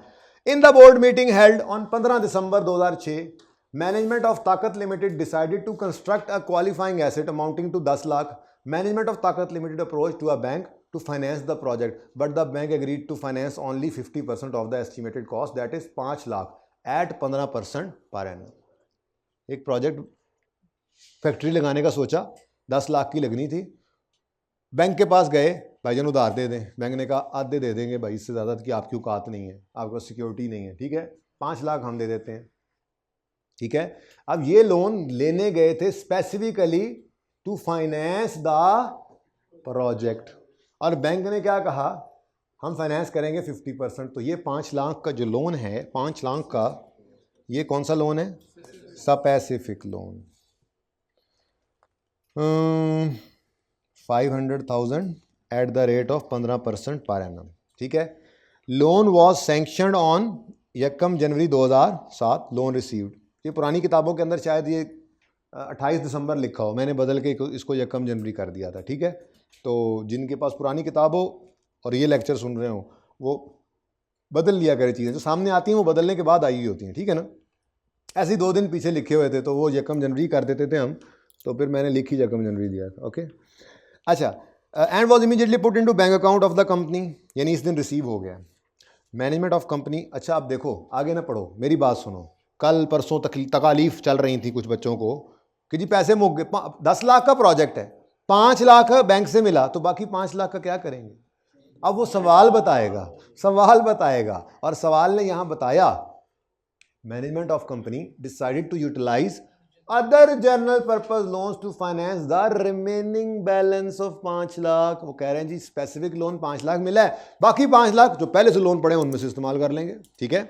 In the board meeting held on 15 December 2006 management of Takat limited decided to construct a qualifying asset amounting to 10 lakh. Management of Takat limited approach to a bank to finance the project, but the bank agreed to finance only 50% of the estimated cost, that is 5 lakh at 15% per annum। एक project factory लगाने का सोचा, 10 लाख की लगनी थी, bank के पास गए, भाईजान उधार दे दें, बैंक ने कहा आधे दे देंगे भाई, इससे ज़्यादा कि आपकी औकात नहीं है, आपके पास सिक्योरिटी नहीं है, ठीक है, 5 लाख हम दे देते हैं, ठीक है। अब ये लोन लेने गए थे specifically to finance the project, और बैंक ने क्या कहा, हम फाइनेंस करेंगे 50%। तो ये 5 लाख का जो लोन है, 5 लाख का, ये कौन सा लोन है, specific loan, 500,000 at the rate of 15% per annum, ठीक है। Loan was sanctioned on 1 January 2007, loan received, ये पुरानी किताबों के अंदर शायद ये 28 दिसंबर लिखा हो, मैंने बदल के इसको 1 जनवरी कर दिया था, ठीक है। तो जिनके पास पुरानी किताब हो और ये लेक्चर सुन रहे हो वो बदल लिया करें, चीज़ें जो सामने आती हैं वो बदलने के बाद आई होती हैं, ठीक है ना। ऐसे ही 2 दिन पीछे लिखे हुए थे तो वो 1 जनवरी कर देते थे हम, तो फिर मैंने लिखी 1 जनवरी दिया था, ओके। अच्छा, and was immediately put into bank account of the company, यानी इस दिन रिसीव हो गया। मैनेजमेंट ऑफ कंपनी, अच्छा आप देखो आगे ना पढ़ो, मेरी बात सुनो। कल परसों तकालीफ चल रही थी कुछ बच्चों को कि जी पैसे मुक गए, 10 लाख का प्रोजेक्ट है, 5 लाख बैंक से मिला, तो बाकी 5 लाख का क्या करेंगे। अब वो सवाल बताएगा, सवाल बताएगा, और सवाल ने यहां बताया management of company decided to utilize other general purpose loans to finance the remaining balance of 5 lakh. वो कह रहे हैं जी स्पेसिफिक लोन 5 लाख मिला है, बाकी 5 लाख जो पहले से लोन पड़े हैं उनमें से इस्तेमाल कर लेंगे, ठीक है।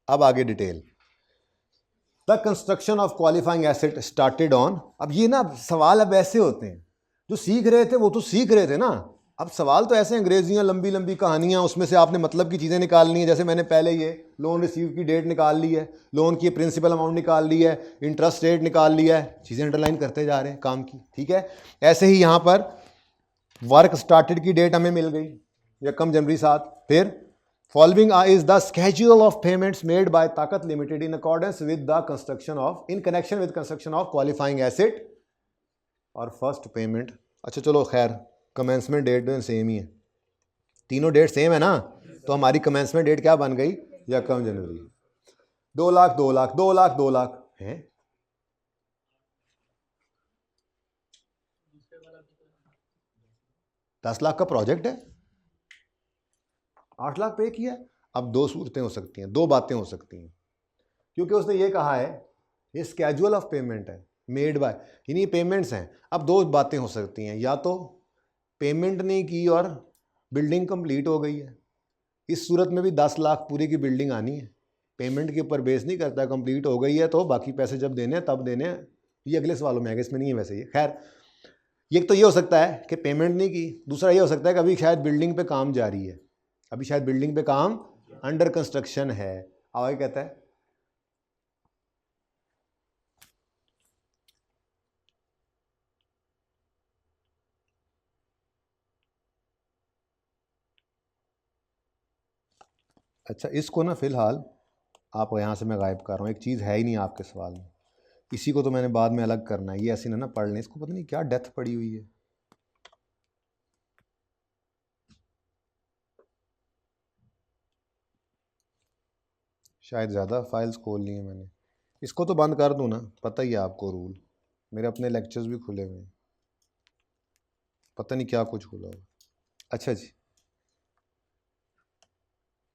अब आगे detail, the construction of qualifying asset started on, अब ये ना सवाल अब ऐसे होते हैं, जो सीख रहे थे वो तो सीख रहे थे ना, अब सवाल तो ऐसे अंग्रेजियां लंबी लंबी कहानियां, उसमें से आपने मतलब की चीज़ें निकालनी है। जैसे मैंने पहले ये लोन रिसीव की डेट निकाल ली है, लोन की प्रिंसिपल अमाउंट निकाल ली है, इंटरेस्ट रेट निकाल लिया है, चीज़ें अंडरलाइन करते जा रहे हैं काम की, ठीक है। ऐसे ही यहाँ पर वर्क स्टार्टेड की डेट हमें मिल गई 1 जनवरी 7, फिर following is the schedule of payments made by Takat limited in accordance with the construction of, in connection with construction of qualifying asset, और फर्स्ट पेमेंट। अच्छा चलो खैर कमेंसमेंट डेट सेम ही है, तीनों डेट सेम है ना, तो हमारी कमेंसमेंट डेट क्या बन गई 1 जनवरी। 2 लाख 2 लाख 2 लाख 2 लाख है, 10 लाख का प्रोजेक्ट है, 8 लाख पे किया है। अब दो सूरतें हो सकती हैं, दो बातें हो सकती हैं, क्योंकि उसने ये कहा है ये स्केड्यूल ऑफ पेमेंट है मेड बाय, यानी पेमेंट्स हैं। अब दो बातें हो सकती हैं, या तो पेमेंट नहीं की और बिल्डिंग कंप्लीट हो गई है, इस सूरत में भी 10 लाख पूरी की बिल्डिंग आनी है, पेमेंट के ऊपर बेस नहीं करता, कंप्लीट हो गई है तो बाकी पैसे जब देने हैं तब देने हैं। ये अगले सवालों में आएगा, इसमें नहीं है वैसे। ये खैर, ये तो ये हो सकता है कि पेमेंट नहीं की, दूसरा ये हो सकता है कि अभी शायद बिल्डिंग पे काम जारी है, अभी शायद बिल्डिंग पे काम अंडर कंस्ट्रक्शन है। आगे कहता है अच्छा, इसको ना फिलहाल आप यहाँ से मैं गायब कर रहा हूँ, एक चीज़ है ही नहीं आपके सवाल में, इसी को तो मैंने बाद में अलग करना है। ये ऐसी ना पढ़ लें, इसको पता नहीं क्या डेथ पड़ी हुई है। शायद ज़्यादा फाइल्स खोल ली हैं मैंने, इसको तो बंद कर दूँ ना, पता ही है आपको रूल, मेरे अपने लेक्चर्स भी खुले हुए हैं, पता नहीं क्या कुछ खुला हुआ। अच्छा जी,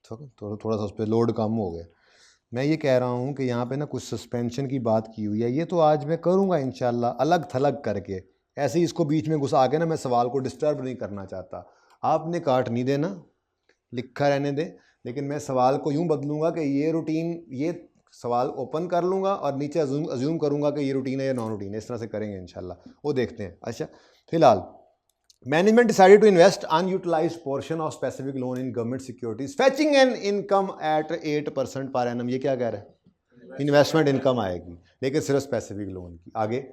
थोड़ा सा उस पर लोड कम हो गया। मैं ये कह रहा हूँ कि यहाँ पे ना कुछ सस्पेंशन की बात की हुई है, ये तो आज मैं करूँगा इंशाल्लाह अलग थलग करके, ऐसे ही इसको बीच में घुसा के ना, मैं सवाल को डिस्टर्ब नहीं करना चाहता। आपने काट नहीं देना, लिखा रहने दे, लेकिन मैं सवाल को यूँ बदलूँगा कि ये रूटीन, ये सवाल ओपन कर लूँगा और नीचे अज्यूम करूँगा कि ये रूटीन है या नॉन रूटीन है, इस तरह से करेंगे इंशाल्लाह, वो देखते हैं। अच्छा, फिलहाल management decided to invest unutilized portion of specific loan in government securities fetching an income at 8% per annum. ये क्या कह रहा है, इन्वेस्टमेंट इनकम आएगी, लेकिन सिर्फ स्पेसिफिक लोन की। आगे,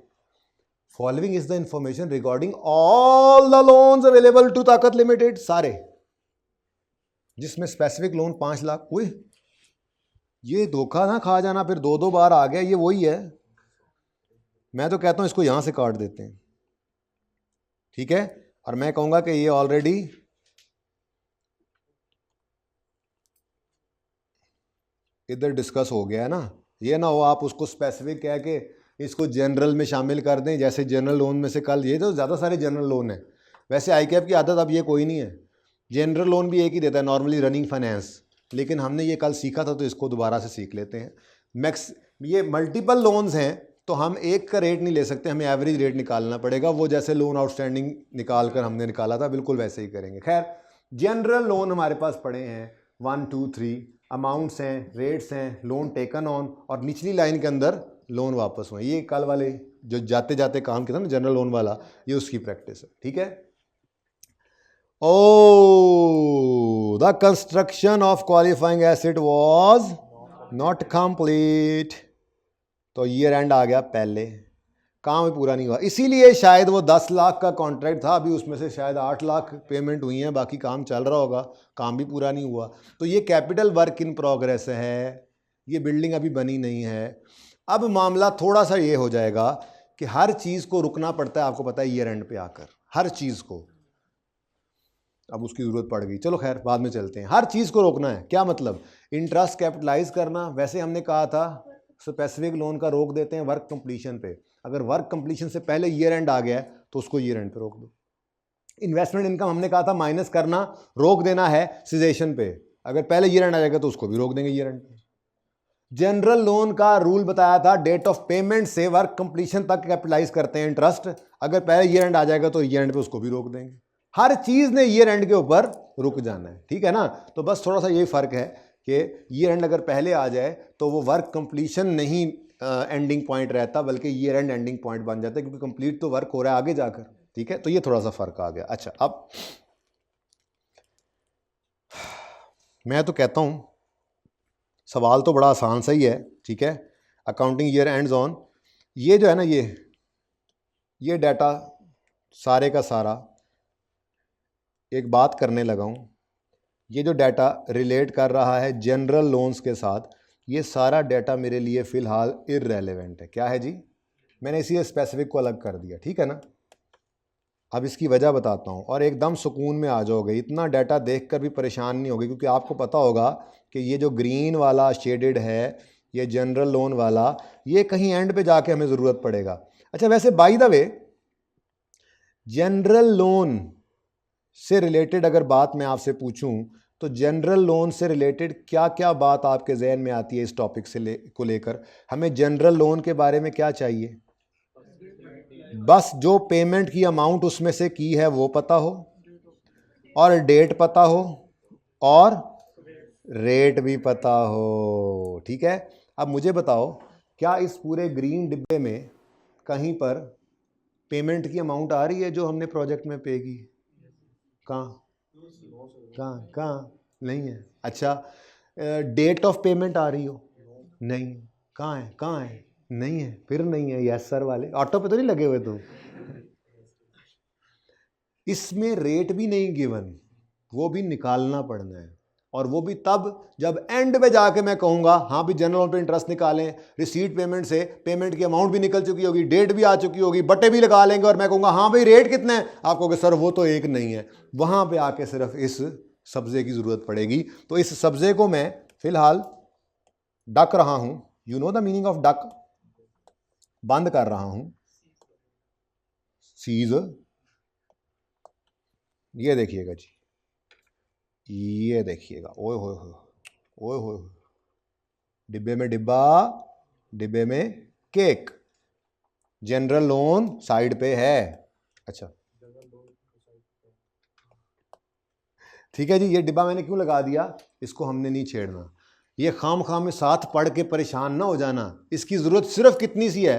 following is the information regarding all the loans available to Taakat limited, सारे जिसमें स्पेसिफिक लोन 5 लाख। हुई ये धोखा ना खा जाना फिर दो बार आ गया, ये वही है। मैं तो कहता हूं इसको यहां से काट देते हैं, ठीक है, और मैं कहूंगा कि ये ऑलरेडी इधर डिस्कस हो गया है ना, ये ना हो आप उसको स्पेसिफिक कह के इसको जनरल में शामिल कर दें, जैसे जनरल लोन में से कल, ये तो ज़्यादा सारे जनरल लोन है, वैसे आईकैप की आदत अब ये कोई नहीं है, जनरल लोन भी एक ही देता है नॉर्मली, रनिंग फाइनेंस, लेकिन हमने ये कल सीखा था तो इसको दोबारा से सीख लेते हैं। मैक्स ये मल्टीपल लोन्स हैं तो हम एक का रेट नहीं ले सकते, हमें एवरेज रेट निकालना पड़ेगा, वो जैसे लोन आउटस्टैंडिंग निकाल कर हमने निकाला था बिल्कुल वैसे ही करेंगे। खैर, जनरल लोन हमारे पास पड़े हैं 1 2 3, अमाउंट्स हैं, रेट्स हैं, लोन टेकन ऑन, और निचली लाइन के अंदर लोन वापस हुए। ये कल वाले जो जाते जाते काम किया था ना जनरल लोन वाला, ये उसकी प्रैक्टिस है, ठीक है। Oh, the construction of qualifying asset was not complete, तो ईयर एंड आ गया पहले, काम भी पूरा नहीं हुआ, इसीलिए शायद वो 10 लाख का कॉन्ट्रैक्ट था, अभी उसमें से शायद 8 लाख पेमेंट हुई हैं, बाकी काम चल रहा होगा, काम भी पूरा नहीं हुआ। तो ये कैपिटल वर्क इन प्रोग्रेस है, ये बिल्डिंग अभी बनी नहीं है। अब मामला थोड़ा सा ये हो जाएगा कि हर चीज़ को रुकना पड़ता है, आपको पता है ईयर एंड पे आकर, हर चीज़ को, अब उसकी ज़रूरत पड़ गई, चलो खैर बाद में चलते हैं। हर चीज़ को रोकना है, क्या मतलब, इंटरेस्ट कैपिटलाइज करना, वैसे हमने कहा था स्पेसिफिक लोन का रोक देते हैं वर्क कंप्लीशन पे, अगर वर्क कंप्लीशन से पहले ईयर एंड आ गया है तो उसको ईयर एंड पे रोक दो। इन्वेस्टमेंट इनकम हमने कहा था माइनस करना, रोक देना है सिजेशन पे, अगर पहले ईयर एंड आ जाएगा तो उसको भी रोक देंगे ईयर एंड पे। जनरल लोन का रूल बताया था, डेट ऑफ पेमेंट से वर्क कंप्लीशन तक कैपिटलाइज करते हैं इंटरेस्ट, अगर पहले ईयर एंड आ जाएगा तो ईयर एंड पे उसको भी रोक देंगे। हर चीज़ ने ईयर एंड के ऊपर रुक जाना है, ठीक है ना। तो बस थोड़ा सा यही फ़र्क है कि ईयर एंड अगर पहले आ जाए तो वो वर्क कंप्लीशन नहीं एंडिंग पॉइंट रहता, बल्कि ईयर एंड एंडिंग पॉइंट बन जाता है, क्योंकि कंप्लीट तो वर्क हो रहा है आगे जाकर, ठीक है। तो ये थोड़ा सा फ़र्क आ गया। अच्छा, अब मैं तो कहता हूँ सवाल तो बड़ा आसान सा ही है, ठीक है। अकाउंटिंग ईयर एंड्स ऑन, ये जो है ना, ये डाटा सारे का सारा, एक बात करने लगा हूँ, ये जो डाटा रिलेट कर रहा है जनरल लोन्स के साथ, ये सारा डाटा मेरे लिए फ़िलहाल इररेलेवेंट है। क्या है जी, मैंने इसी स्पेसिफिक को अलग कर दिया, ठीक है ना। अब इसकी वजह बताता हूँ और एकदम सुकून में आ जाओगे, इतना डाटा देखकर भी परेशान नहीं होगी, क्योंकि आपको पता होगा कि ये जो ग्रीन वाला शेडेड है, ये जनरल लोन वाला, ये कहीं एंड पे जाके हमें ज़रूरत पड़ेगा। अच्छा, वैसे by the way general loan से रिलेटेड अगर बात मैं आपसे पूछूं तो जनरल लोन से रिलेटेड क्या क्या बात आपके जहन में आती है इस टॉपिक से को लेकर? हमें जनरल लोन के बारे में क्या चाहिए? बस जो पेमेंट की अमाउंट उसमें से की है वो पता हो, और डेट पता हो, और रेट भी पता हो। ठीक है, अब मुझे बताओ, क्या इस पूरे ग्रीन डिब्बे में कहीं पर पेमेंट की अमाउंट आ रही है जो हमने प्रोजेक्ट में पे की? कहाँ कहाँ कहाँ नहीं है। अच्छा, डेट ऑफ पेमेंट आ रही हो? नहीं। कहाँ है? कहाँ है? नहीं है। फिर नहीं है। यस सर वाले ऑटो पे तो नहीं लगे हुए तुम? इसमें रेट भी नहीं गिवन, वो भी निकालना पड़ना है, और वो भी तब जब एंड में जाके मैं कहूंगा हाँ भी जनरल लोन पे इंटरेस्ट निकालें, रिसीट पेमेंट से पेमेंट की अमाउंट भी निकल चुकी होगी, डेट भी आ चुकी होगी, बटे भी लगा लेंगे, और मैं कहूंगा हाँ भाई रेट कितना है, आप कहोगे सर वो तो एक नहीं है। वहां पे आके सिर्फ इस सब्जे की जरूरत पड़ेगी। तो इस सब्जे को मैं फिलहाल डक रहा हूं, you know the meaning of duck, बंद कर रहा हूं। सीज, ये देखिएगा जी, ये देखिएगा, ओए होए होए ओए होए, डिब्बे में डिब्बा, डिब्बे में केक, जनरल लोन साइड पे है। अच्छा ठीक है जी, ये डिब्बा मैंने क्यों लगा दिया, इसको हमने नहीं छेड़ना। ये खाम खाम में साथ पढ़ के परेशान ना हो जाना, इसकी जरूरत सिर्फ कितनी सी है,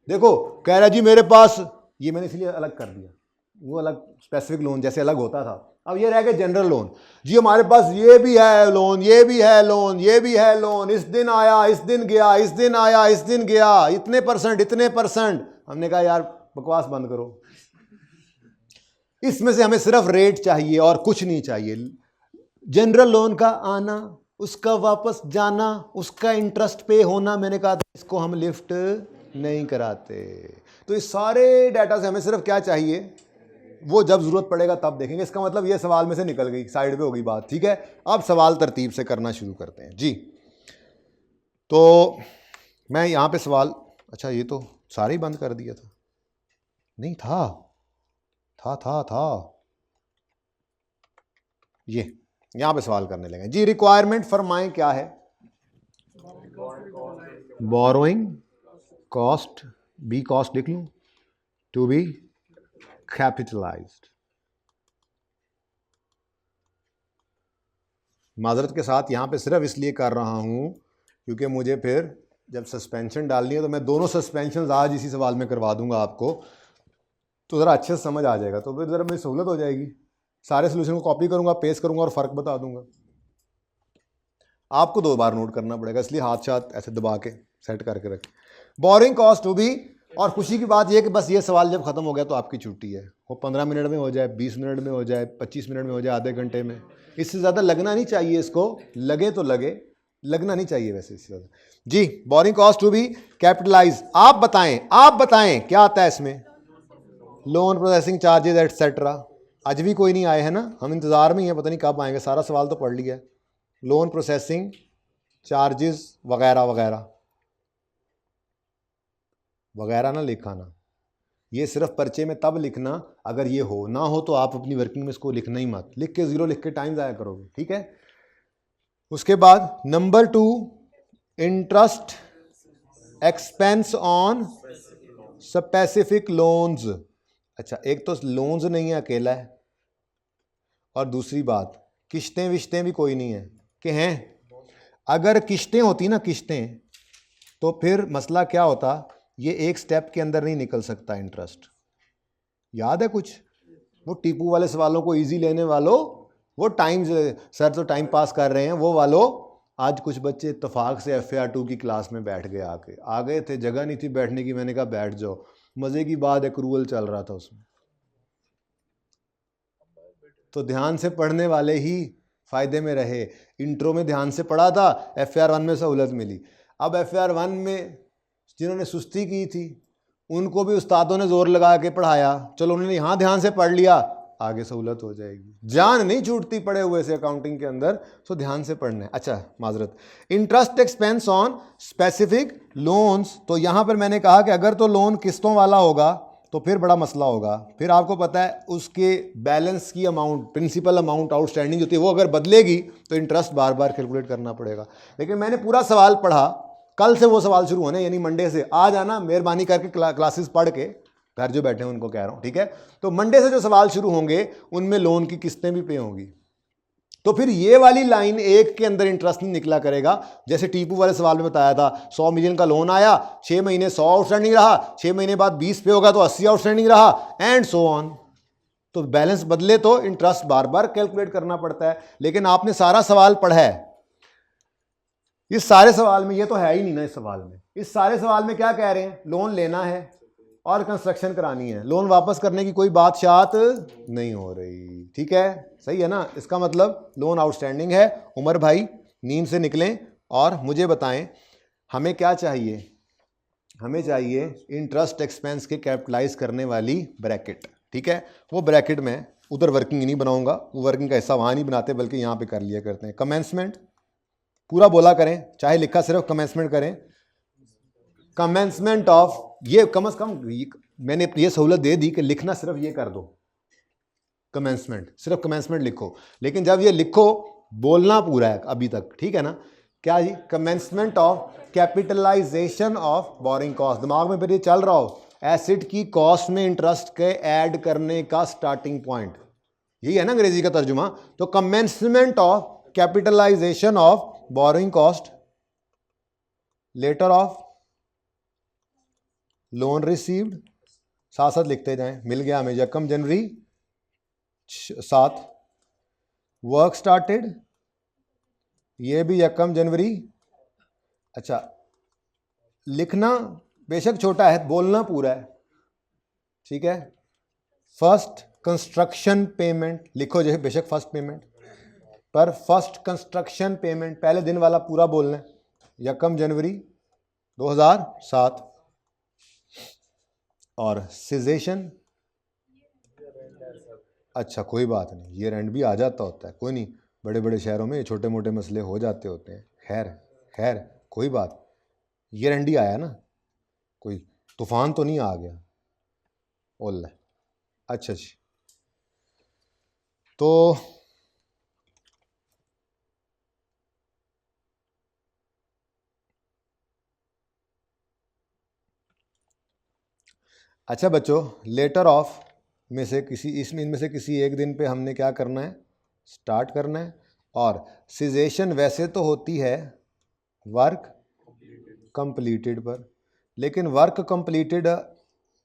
देखो कह रहा जी मेरे पास, ये मैंने इसलिए अलग कर दिया, वो अलग स्पेसिफिक लोन जैसे अलग होता था, अब ये रह गया जनरल लोन। जी हमारे पास ये भी है लोन, ये भी है लोन, ये भी है लोन, इस दिन आया इस दिन गया, इस दिन आया इस दिन गया, इतने परसेंट इतने परसेंट। हमने कहा यार बकवास बंद करो, इसमें से हमें सिर्फ रेट चाहिए और कुछ नहीं चाहिए। जनरल लोन का आना, उसका वापस जाना, उसका इंटरेस्ट पे होना, मैंने कहा था इसको हम लिफ्ट नहीं कराते। तो इस सारे डाटा से हमें सिर्फ क्या चाहिए, वो जब जरूरत पड़ेगा तब देखेंगे। इसका मतलब ये सवाल में से निकल गई, साइड पे हो गई बात। ठीक है, अब सवाल तरतीब से करना शुरू करते हैं जी। तो मैं यहाँ पे सवाल, अच्छा ये तो सारे ही बंद कर दिया था, नहीं था ये यहाँ पे सवाल करने लगे जी। रिक्वायरमेंट फरमाएं क्या है? बोरोइंग कॉस्ट, बी कॉस्ट लिख लूं, टू बी कैपिटलाइज्ड। माजरत के साथ यहाँ पे सिर्फ इसलिए कर रहा हूँ क्योंकि मुझे फिर जब सस्पेंशन डालनी है तो मैं दोनों सस्पेंशन आज इसी सवाल में करवा दूंगा आपको, तो ज़रा अच्छे से समझ आ जाएगा, तो फिर ज़रा मेरी सहूलत हो जाएगी। सारे सोल्यूशन को कॉपी करूँगा, पेस्ट करूँगा और फ़र्क बता दूंगा। आपको 2 बार नोट करना पड़ेगा, इसलिए हाथ साथ ऐसे दबा के सेट करके रखें। बोरिंग कॉस्ट टू बी, और खुशी की बात यह कि बस ये सवाल जब ख़त्म हो गया तो आपकी छुट्टी है। वो 15 मिनट में हो जाए, 20 मिनट में हो जाए, 25 मिनट में हो जाए, आधे घंटे में, इससे ज़्यादा लगना नहीं चाहिए। इसको लगे तो लगे, लगना नहीं चाहिए वैसे इससे ज़्यादा जी। Borrowing cost to be capitalise. आप बताएं क्या आता है इसमें? Loan processing charges etcetera. आज भी कोई नहीं आए हैं ना, हम इंतज़ार में ही हैं, पता नहीं कब आएंगे। सारा सवाल तो पढ़ लिया है। लोन प्रोसेसिंग चार्जेस वगैरह वगैरह वगैरह ना लिखाना, ये सिर्फ पर्चे में तब लिखना अगर ये हो, ना हो तो आप अपनी वर्किंग में इसको लिखना ही मत, लिख के 0 लिख के टाइम ज़ाया करोगे। ठीक है, उसके बाद number 2, interest expense on specific loans. अच्छा, एक तो लोन्स नहीं है, अकेला है, और दूसरी बात किश्तें विश्तें भी कोई नहीं है कि हैं। अगर किश्तें होती ना, किश्तें, तो फिर मसला क्या होता, ये एक स्टेप के अंदर नहीं निकल सकता इंटरेस्ट। याद है कुछ, वो टीपू वाले सवालों को इजी लेने वालों, वो टाइम सर तो टाइम पास कर रहे हैं वो वालों, आज कुछ बच्चे इत्तेफाक से FAR2 की क्लास में बैठ गए, आ गए थे, जगह नहीं थी बैठने की, मैंने कहा बैठ जाओ। मज़े की बात एक्रूवल चल रहा था उसमें, तो ध्यान से पढ़ने वाले ही फ़ायदे में रहे। इंट्रो में ध्यान से पढ़ा था, FAR1 में सहूलत मिली। अब FAR1 में जिन्होंने सुस्ती की थी उनको भी उस्तादों ने जोर लगा के पढ़ाया, चलो उन्होंने यहाँ ध्यान से पढ़ लिया, आगे सहूलत हो जाएगी। जान नहीं छूटती पढ़े हुए से अकाउंटिंग के अंदर, सो ध्यान से पढ़ना है। अच्छा माजरत, interest expense on specific loans, तो यहाँ पर मैंने कहा कि अगर तो लोन किस्तों वाला होगा तो फिर बड़ा मसला होगा। फिर आपको पता है उसके बैलेंस की अमाउंट, प्रिंसिपल अमाउंट आउटस्टैंडिंग होती है, वो अगर बदलेगी तो इंटरेस्ट बार बार कैलकुलेट करना पड़ेगा। लेकिन मैंने पूरा सवाल पढ़ा, कल से वो सवाल शुरू होने, यानी मंडे से। आज आना मेहरबानी करके क्लासेस पढ़ के, घर जो बैठे हैं उनको कह रहा हूँ, ठीक है। तो मंडे से जो सवाल शुरू होंगे उनमें लोन की किस्तें भी पे होंगी। तो फिर ये वाली लाइन एक के अंदर इंटरेस्ट नहीं निकला करेगा। जैसे टीपू वाले सवाल में बताया था, 100 मिलियन का लोन आया, 6 महीने 100 आउटस्टैंडिंग रहा, 6 महीने बाद 20 पे होगा तो 80 आउटस्टैंडिंग रहा, एंड सो ऑन। तो बैलेंस बदले तो इंटरेस्ट बार बार कैलकुलेट करना पड़ता है। लेकिन आपने सारा सवाल पढ़ा है, इस सारे सवाल में, ये तो है ही नहीं ना इस सवाल में, इस सारे सवाल में क्या कह रहे हैं, लोन लेना है और कंस्ट्रक्शन करानी है, लोन वापस करने की कोई बात शायद नहीं हो रही, ठीक है, सही है ना। इसका मतलब लोन आउटस्टैंडिंग है। उमर भाई नींद से निकलें और मुझे बताएं हमें क्या चाहिए। हमें चाहिए इंटरेस्ट एक्सपेंस के कैपिटलाइज करने वाली ब्रैकेट, ठीक है। वो ब्रैकेट में उधर वर्किंग नहीं बनाऊंगा, वो वर्किंग का हिस्सा वहाँ नहीं बनाते, बल्कि यहाँ पे कर लिया करते हैं। कमेंसमेंट पूरा बोला करें, चाहे लिखा सिर्फ कमेंसमेंट करें। कमेंसमेंट ऑफ, ये कम से कम मैंने ये सहूलत दे दी कि लिखना सिर्फ ये कर दो, कमेंसमेंट, सिर्फ कमेंसमेंट लिखो। लेकिन जब ये लिखो, बोलना पूरा है अभी तक, ठीक है ना। क्या जी, commencement of capitalisation of borrowing cost. दिमाग में फिर ये चल रहा हो, एसिड की कॉस्ट में इंटरेस्ट के ऐड करने का स्टार्टिंग पॉइंट, यही है ना अंग्रेजी का तर्जुमा। तो commencement of capitalisation of borrowing cost, letter of loan received, साथ साथ लिखते जाएं, मिल गया हमें, यकम जनवरी 7, वर्क स्टार्टेड, ये भी यकम जनवरी। अच्छा, लिखना बेशक छोटा है, बोलना पूरा है, ठीक है। फर्स्ट कंस्ट्रक्शन पेमेंट लिखो, जैसे बेशक फर्स्ट पेमेंट, पर फर्स्ट कंस्ट्रक्शन पेमेंट पहले दिन वाला पूरा बोलना है, यकम जनवरी 2007। और सिजेशन, अच्छा कोई बात नहीं, ये एंड भी आ जाता होता है, कोई नहीं, बड़े बड़े शहरों में छोटे मोटे मसले हो जाते होते हैं। खैर खैर कोई बात, ये एंड ही आया ना, कोई तूफान तो नहीं आ गया। ओल्ला, अच्छा जी। तो अच्छा बच्चों, लेटर ऑफ में से किसी, इसमें इनमें से किसी एक दिन पे हमने क्या करना है, स्टार्ट करना है। और सिजेशन वैसे तो होती है वर्क कंप्लीटेड पर, लेकिन वर्क कंप्लीटेड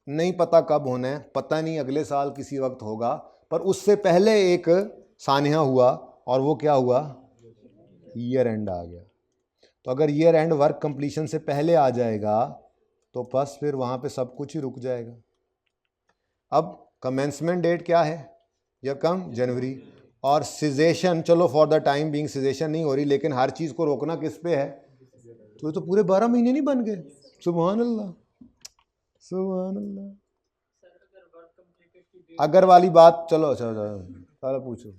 नहीं पता कब होना है, पता नहीं अगले साल किसी वक्त होगा, पर उससे पहले एक सानिया हुआ, और वो क्या हुआ, ईयर एंड आ गया। तो अगर ईयर एंड वर्क कंप्लीशन से पहले आ जाएगा तो बस फिर वहाँ पे सब कुछ ही रुक जाएगा। अब कमेंसमेंट डेट क्या है, यकम जनवरी, और सिजेशन, चलो for the time being caseation नहीं हो रही, लेकिन हर चीज़ को रोकना किस पे है, तो पूरे 12 महीने नहीं बन गए। सुभान अल्लाह, सुभान अल्लाह। अगर वाली बात, चलो अच्छा चलो पूछो,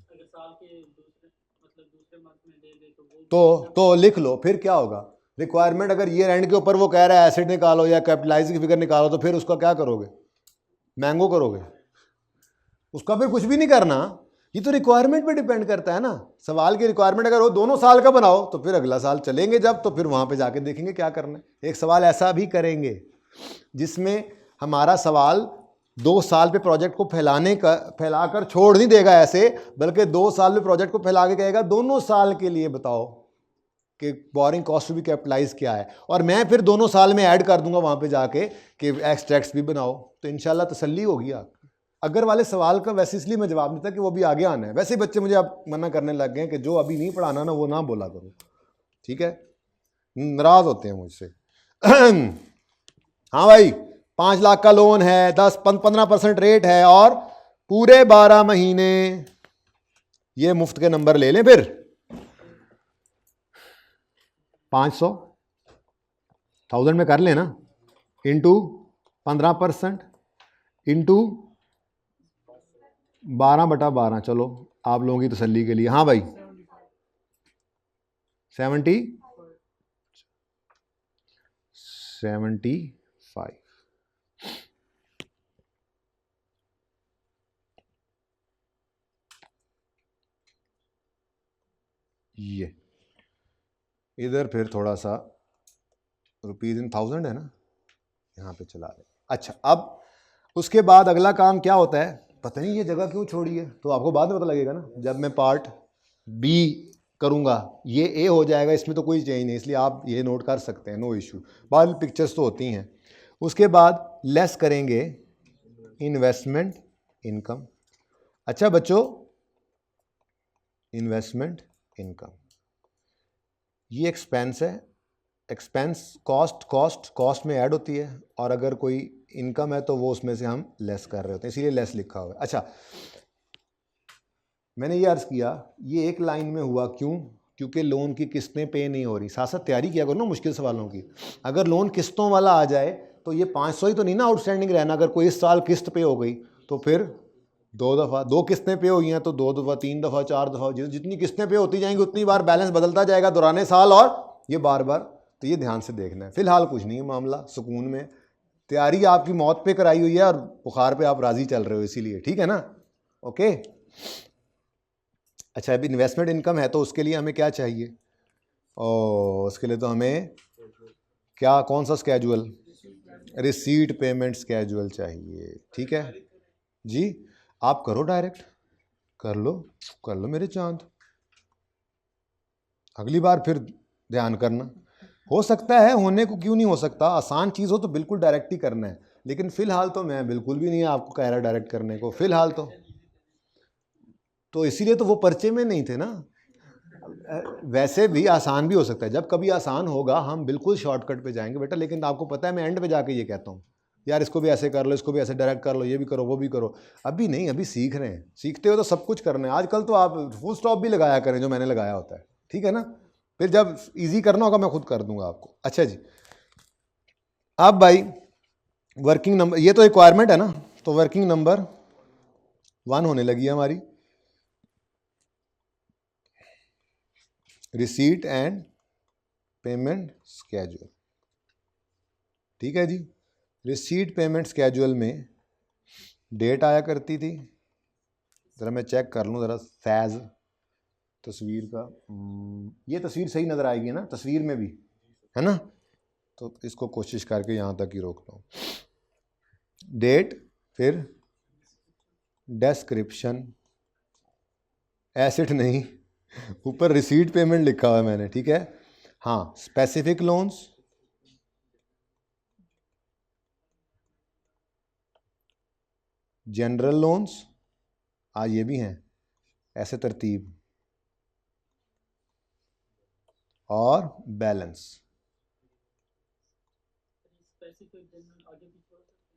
तो लिख लो, फिर क्या होगा। रिक्वायरमेंट अगर ईयर एंड के ऊपर वो कह रहा है एसेट निकालो या कैपिटलाइज की फिगर निकालो, तो फिर उसका क्या करोगे, मैंगो करोगे, उसका फिर कुछ भी नहीं करना। ये तो रिक्वायरमेंट पे डिपेंड करता है ना। सवाल की रिक्वायरमेंट अगर वो दोनों साल का बनाओ तो फिर अगला साल चलेंगे जब, तो फिर वहां पे जाके देखेंगे क्या करना है। एक सवाल ऐसा भी करेंगे जिसमें हमारा सवाल 2 साल पे प्रोजेक्ट को फैलाकर छोड़ नहीं देगा ऐसे, बल्कि 2 साल में प्रोजेक्ट को फैला के कहेगा दोनों साल के लिए बताओ कि बोरिंग कॉस्ट भी कैपिटलाइज क्या है, और मैं फिर दोनों साल में ऐड कर दूंगा वहां पे जाके कि एक्सट्रैक्ट्स भी बनाओ, तो इंशाल्लाह तसल्ली होगी आप। अगर वाले सवाल का वैसे इसलिए मैं जवाब नहीं था कि वो भी आगे आना है, वैसे बच्चे मुझे अब मना करने लग गए कि जो अभी नहीं पढ़ाना ना वो ना बोला करो, ठीक है, नाराज होते हैं मुझसे। हाँ भाई, 5 लाख का लोन है, 10-15% रेट है, और पूरे 12 महीने ये मुफ्त के नंबर ले लें, फिर 500,000 में कर लेना, इंटू 15% इंटू 12/12, चलो आप लोगों की तसल्ली के लिए। हाँ भाई, 75। ये इधर फिर थोड़ा सा रुपीज़ इन 1000 है ना, यहाँ पे चला रहे। अच्छा, अब उसके बाद अगला काम क्या होता है, पता नहीं ये जगह क्यों छोड़ी है, तो आपको बाद में पता लगेगा ना जब मैं पार्ट बी करूँगा। ये ए हो जाएगा, इसमें तो कोई चेंज नहीं, इसलिए आप ये नोट कर सकते हैं, नो इशू। बाद में पिक्चर्स तो होती हैं। उसके बाद लेस करेंगे इन्वेस्टमेंट इनकम। अच्छा बच्चों, इन्वेस्टमेंट इनकम ये एक्सपेंस है, एक्सपेंस कॉस्ट में ऐड होती है, और अगर कोई इनकम है तो वो उसमें से हम लेस कर रहे होते हैं, इसीलिए लेस लिखा हुआ है। अच्छा, मैंने ये अर्ज़ किया ये एक लाइन में हुआ, क्यों? क्योंकि लोन की किस्तें पे नहीं हो रही। साथ साथ तैयारी किया करो ना मुश्किल सवालों की। अगर लोन किस्तों वाला आ जाए तो ये 500 ही तो नहीं ना आउटस्टैंडिंग रहना। अगर कोई इस साल किस्त पे हो गई तो फिर 2 दफ़ा 2 किस्तें पे हो गई हैं तो 2 दफ़ा 3 दफ़ा 4 दफ़ा जितनी किस्तें पे होती जाएंगी उतनी बार बैलेंस बदलता जाएगा दौराने साल, और ये बार बार, तो ये ध्यान से देखना है। फिलहाल कुछ नहीं है मामला, सुकून में तैयारी आपकी मौत पे कराई हुई है और बुखार पे आप राज़ी चल रहे हो, इसीलिए ठीक है ना। ओके। अच्छा, अभी इन्वेस्टमेंट इनकम है तो उसके लिए हमें क्या चाहिए? उसके लिए तो हमें क्या, कौन सा स्केजुअल? रिसीट पेमेंट स्केजुअल चाहिए। ठीक है जी, आप करो डायरेक्ट, कर लो मेरे चांद। अगली बार फिर ध्यान करना, हो सकता है, होने को क्यों नहीं हो सकता, आसान चीज़ हो तो बिल्कुल डायरेक्ट ही करना है। लेकिन फ़िलहाल तो मैं बिल्कुल भी नहीं आपको कह रहा डायरेक्ट करने को, फ़िलहाल तो इसीलिए तो वो पर्चे में नहीं थे ना। वैसे भी आसान भी हो सकता है, जब कभी आसान होगा हम बिल्कुल शॉर्टकट पे जाएंगे बेटा। लेकिन आपको पता है मैं एंड पे जाके ये कहता हूँ यार इसको भी ऐसे कर लो, इसको भी ऐसे डायरेक्ट कर लो, ये भी करो वो भी करो। अभी नहीं, अभी सीख रहे हैं, सीखते हो तो सब कुछ करना है। आजकल तो आप फुल स्टॉप भी लगाया करें जो मैंने लगाया होता है, ठीक है ना। फिर जब ईजी करना होगा मैं खुद कर दूंगा आपको। अच्छा जी, अब भाई वर्किंग नंबर, ये तो रिक्वायरमेंट है ना, तो वर्किंग नंबर 1 होने लगी है हमारी, रिसीट एंड पेमेंट स्केजुअल। ठीक है जी, रिसीट पेमेंट स्केजुअल में डेट आया करती थी, ज़रा मैं चेक कर लूँ ज़रा सैज तस्वीर का। ये तस्वीर सही नज़र आएगी ना तस्वीर में भी, है ना, तो इसको कोशिश करके यहाँ तक ही रोकता हूँ। डेट, फिर डिस्क्रिप्शन, एसेट नहीं, ऊपर रिसीट पेमेंट लिखा हुआ है मैंने, ठीक है। हाँ, स्पेसिफिक लोन्स, जनरल लोन्स, ये भी हैं, ऐसे तरतीब, और बैलेंस।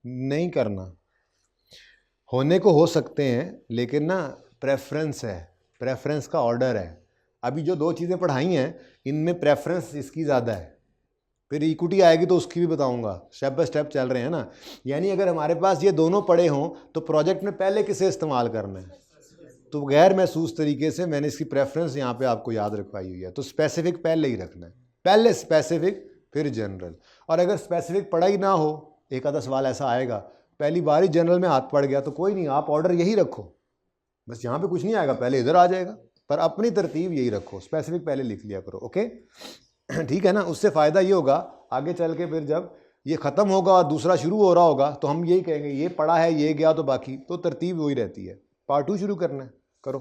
नहीं करना, होने को हो सकते हैं लेकिन ना प्रेफरेंस है, प्रेफरेंस का ऑर्डर है। अभी जो 2 चीज़ें पढ़ाई हैं इनमें प्रेफरेंस इसकी ज़्यादा है, फिर इक्विटी आएगी तो उसकी भी बताऊंगा, स्टेप बाय स्टेप चल रहे हैं ना। यानी अगर हमारे पास ये दोनों पड़े हों तो प्रोजेक्ट में पहले किसे इस्तेमाल करना है, तो गैर महसूस तरीके से मैंने इसकी प्रेफरेंस यहाँ पे आपको याद रखवाई हुई है। तो स्पेसिफिक पहले ही रखना है, पहले स्पेसिफिक फिर जनरल। और अगर स्पेसिफिक पढ़ा ही ना हो, एक आधा सवाल ऐसा आएगा, पहली बार ही जनरल में हाथ पड़ गया तो कोई नहीं, आप ऑर्डर यही रखो, बस यहाँ पे कुछ नहीं आएगा, पहले इधर आ जाएगा, पर अपनी तरतीब यही रखो, स्पेसिफिक पहले लिख लिया करो। ओके ठीक है ना। उससे फ़ायदा ये होगा आगे चल के, फिर जब ये ख़त्म होगा और दूसरा शुरू हो रहा होगा तो हम यही कहेंगे ये पढ़ा है, ये गया, तो बाकी तो तरतीब वही रहती है। पार्ट 2 शुरू करना है, करो।